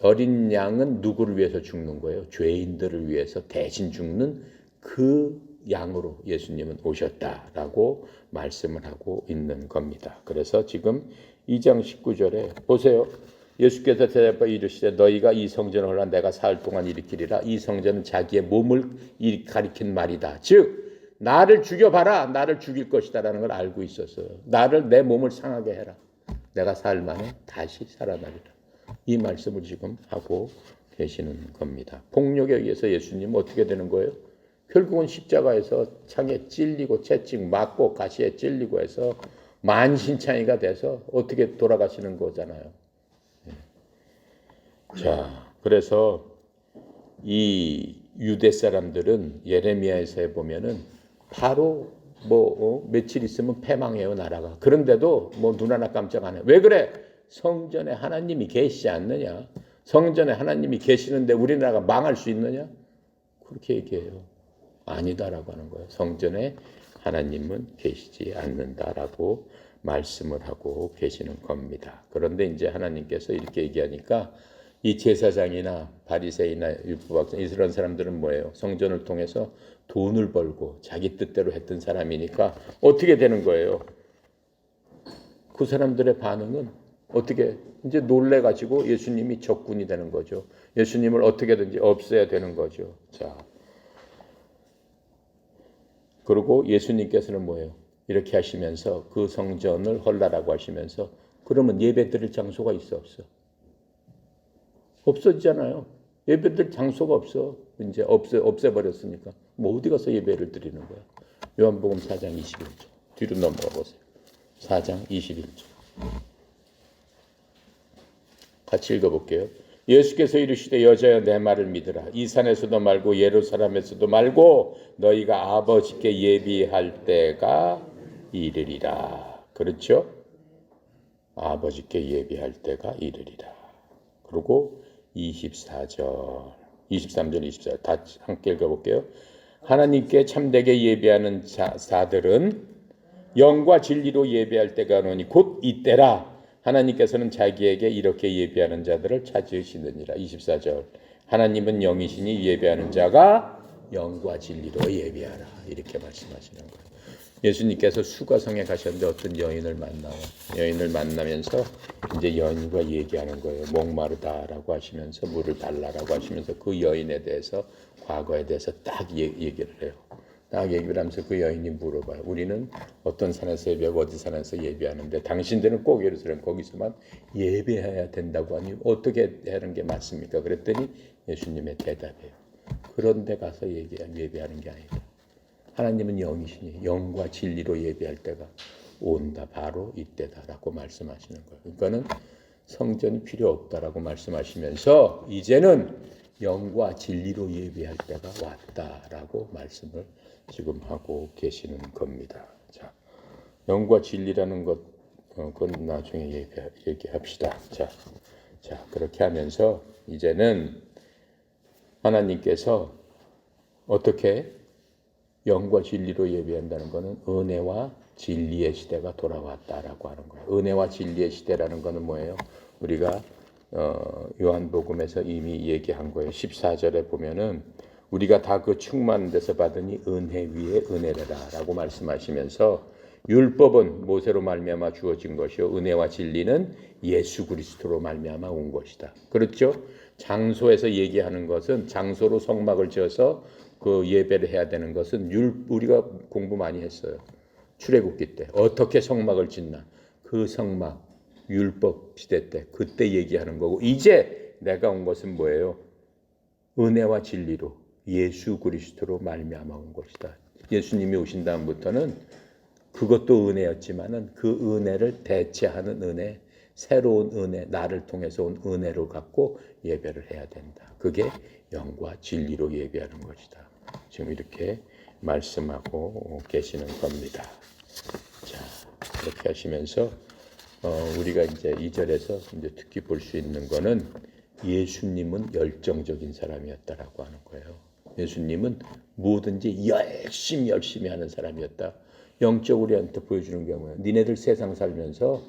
어린 양은 누구를 위해서 죽는 거예요? 죄인들을 위해서 대신 죽는 그 양으로 예수님은 오셨다라고 말씀을 하고 있는 겁니다. 그래서 지금 2장 19절에 보세요. 예수께서 대답하여 이르시되 너희가 이 성전을 헐라 내가 사흘 동안 일으키리라. 이 성전은 자기의 몸을 가리킨 말이다. 즉 나를 죽여봐라. 나를 죽일 것이다라는 걸 알고 있었어요. 내 몸을 상하게 해라. 내가 사흘 만에 다시 살아나리라. 이 말씀을 지금 하고 계시는 겁니다. 폭력에 의해서 예수님은 어떻게 되는 거예요? 결국은 십자가에서 창에 찔리고 채찍 맞고 가시에 찔리고 해서 만신창이가 돼서 어떻게 돌아가시는 거잖아요. 자, 그래서 이 유대 사람들은 예레미야에서 보면은 바로 며칠 있으면 패망해요 나라가. 그런데도 눈 하나 깜짝 안 해. 왜 그래? 성전에 하나님이 계시지 않느냐? 성전에 하나님이 계시는데 우리나라가 망할 수 있느냐? 그렇게 얘기해요. 아니다라고 하는 거예요. 성전에 하나님은 계시지 않는다라고 말씀을 하고 계시는 겁니다. 그런데 이제 하나님께서 이렇게 얘기하니까 이 제사장이나 바리새이나 율법학자 이런 사람들은 뭐예요? 성전을 통해서 돈을 벌고 자기 뜻대로 했던 사람이니까 어떻게 되는 거예요? 그 사람들의 반응은 어떻게 이제 놀래가지고 예수님이 적군이 되는 거죠. 예수님을 어떻게든지 없애야 되는 거죠. 자, 그리고 예수님께서는 뭐예요? 이렇게 하시면서 그 성전을 헐라라고 하시면서 그러면 예배 드릴 장소가 있어 없어? 없어지잖아요. 예배드릴 장소가 없어. 이제 없애버렸으니까. 뭐 어디 가서 예배를 드리는 거야. 요한복음 4장 21절. 뒤로 넘어가 보세요. 4장 21절. 같이 읽어볼게요. 예수께서 이르시되 여자여 내 말을 믿으라. 이 산에서도 말고 예루살렘에서도 말고 너희가 아버지께 예비할 때가 이르리라. 그렇죠? 아버지께 예비할 때가 이르리라. 그리고 23절, 24절 다 함께 읽어볼게요. 하나님께 참되게 예비하는 자들은 영과 진리로 예비할 때가 오니 곧 이때라. 하나님께서는 자기에게 이렇게 예비하는 자들을 찾으시느니라. 24절. 하나님은 영이시니 예비하는 자가 영과 진리로 예비하라. 이렇게 말씀하시는 거예요. 예수님께서 수가성에 가셨는데 어떤 여인을 만나요. 여인을 만나면서 이제 여인과 얘기하는 거예요. 목마르다라고 하시면서 물을 달라라고 하시면서 그 여인에 대해서 과거에 대해서 딱 얘기를 해요. 딱 얘기를 하면서 그 여인이 물어봐요. 우리는 어떤 산에서 예배하고 어디 산에서 예배하는데 당신들은 꼭 예루살렘 거기서만 예배해야 된다고 하니 어떻게 하는 게 맞습니까? 그랬더니 예수님의 대답이에요. 그런 데 가서 예배하는 게 아니다. 하나님은 영이시니 영과 진리로 예배할 때가 온다. 바로 이때다라고 말씀하시는 거예요. 그러니까는 성전이 필요 없다라고 말씀하시면서 이제는 영과 진리로 예배할 때가 왔다라고 말씀을 지금 하고 계시는 겁니다. 자, 영과 진리라는 그건 나중에 얘기합시다. 자, 그렇게 하면서 이제는 하나님께서 어떻게 영과 진리로 예배한다는 것은 은혜와 진리의 시대가 돌아왔다라고 하는 거예요. 은혜와 진리의 시대라는 것은 뭐예요? 우리가 요한복음에서 이미 얘기한 거예요. 14절에 보면은 우리가 다 그 충만한 데서 받으니 은혜 위에 은혜라라고 말씀하시면서 율법은 모세로 말미암아 주어진 것이요 은혜와 진리는 예수 그리스도로 말미암아 온 것이다. 그렇죠? 장소에서 얘기하는 것은 장소로 성막을 지어서 그 예배를 해야 되는 것은 우리가 공부 많이 했어요. 출애굽기 때 어떻게 성막을 짓나 그 성막 율법 시대 때 그때 얘기하는 거고 이제 내가 온 것은 뭐예요? 은혜와 진리로 예수 그리스도로 말미암아 온 것이다. 예수님이 오신 다음부터는 그것도 은혜였지만은 그 은혜를 대체하는 은혜, 새로운 은혜, 나를 통해서 온 은혜를 갖고 예배를 해야 된다. 그게 영과 진리로 예배하는 것이다. 지금 이렇게 말씀하고 계시는 겁니다. 자, 그렇게 하시면서 우리가 이제 2절에서 이제 특히 볼 수 있는 거는 예수님은 열정적인 사람이었다라고 하는 거예요. 예수님은 뭐든지 열심히 하는 사람이었다. 영적으로 우리한테 보여주는 게 뭐예요? 니네들 세상 살면서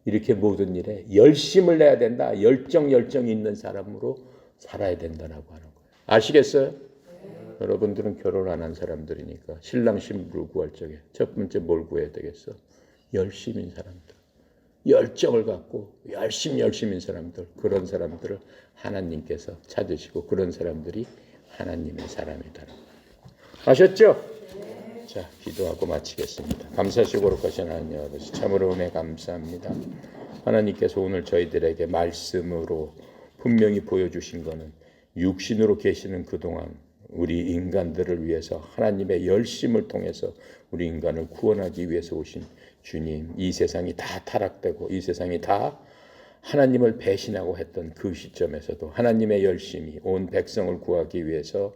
이렇게 모든 일에 열심을 내야 된다. 열정 있는 사람으로 살아야 된다라고 하는 거예요. 아시겠어요? 여러분들은 결혼 안 한 사람들이니까 신랑 신부를 구할 적에 첫 번째 뭘 구해야 되겠어? 열심인 사람들. 열정을 갖고 열심인 사람들. 그런 사람들을 하나님께서 찾으시고 그런 사람들이 하나님의 사람이다. 아셨죠? 자, 기도하고 마치겠습니다. 감사하시고 거룩하신 하나님 아버지 참으로 은혜 감사합니다. 하나님께서 오늘 저희들에게 말씀으로 분명히 보여주신 것은 육신으로 계시는 그동안 우리 인간들을 위해서 하나님의 열심을 통해서 우리 인간을 구원하기 위해서 오신 주님, 이 세상이 다 타락되고 이 세상이 다 하나님을 배신하고 했던 그 시점에서도 하나님의 열심이 온 백성을 구하기 위해서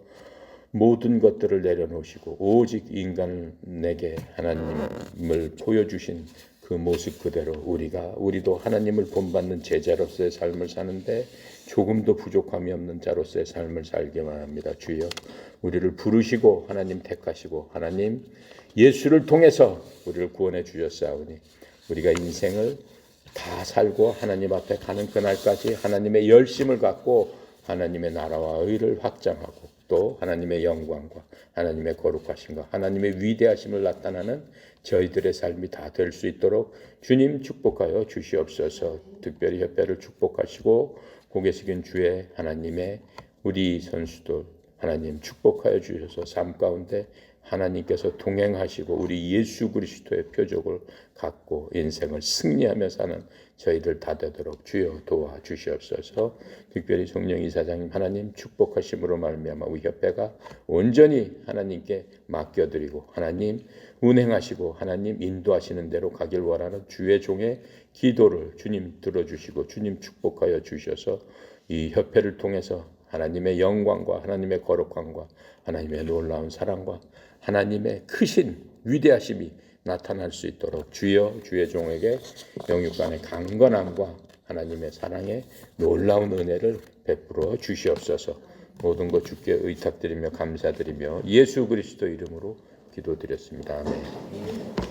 모든 것들을 내려놓으시고 오직 인간에게 하나님을 보여주신 그 모습 그대로 우리도 하나님을 본받는 제자로서의 삶을 사는데 조금도 부족함이 없는 자로서의 삶을 살게만 합니다. 주여, 우리를 부르시고 하나님 택하시고 하나님 예수를 통해서 우리를 구원해 주셨사오니 우리가 인생을 다 살고 하나님 앞에 가는 그날까지 하나님의 열심을 갖고 하나님의 나라와 의를 확장하고 또 하나님의 영광과 하나님의 거룩하심과 하나님의 위대하심을 나타나는 저희들의 삶이 다 될 수 있도록 주님 축복하여 주시옵소서. 특별히 협회를 축복하시고 고개 숙인 주의 하나님의 우리 선수들 하나님 축복하여 주셔서 삶 가운데 하나님께서 동행하시고 우리 예수 그리스도의 표적을 갖고 인생을 승리하며 사는 저희들 다 되도록 주여 도와주시옵소서. 특별히 성령 이사장님 하나님 축복하심으로 말미암아 우리 협회가 온전히 하나님께 맡겨드리고 하나님 운행하시고 하나님 인도하시는 대로 가길 원하는 주의 종의 기도를 주님 들어주시고 주님 축복하여 주셔서 이 협회를 통해서 하나님의 영광과 하나님의 거룩함과 하나님의 놀라운 사랑과 하나님의 크신 위대하심이 나타날 수 있도록 주여 주의 종에게 영육간의 강건함과 하나님의 사랑의 놀라운 은혜를 베풀어 주시옵소서. 모든 것 주께 의탁드리며 감사드리며 예수 그리스도 이름으로 기도드렸습니다. 아멘.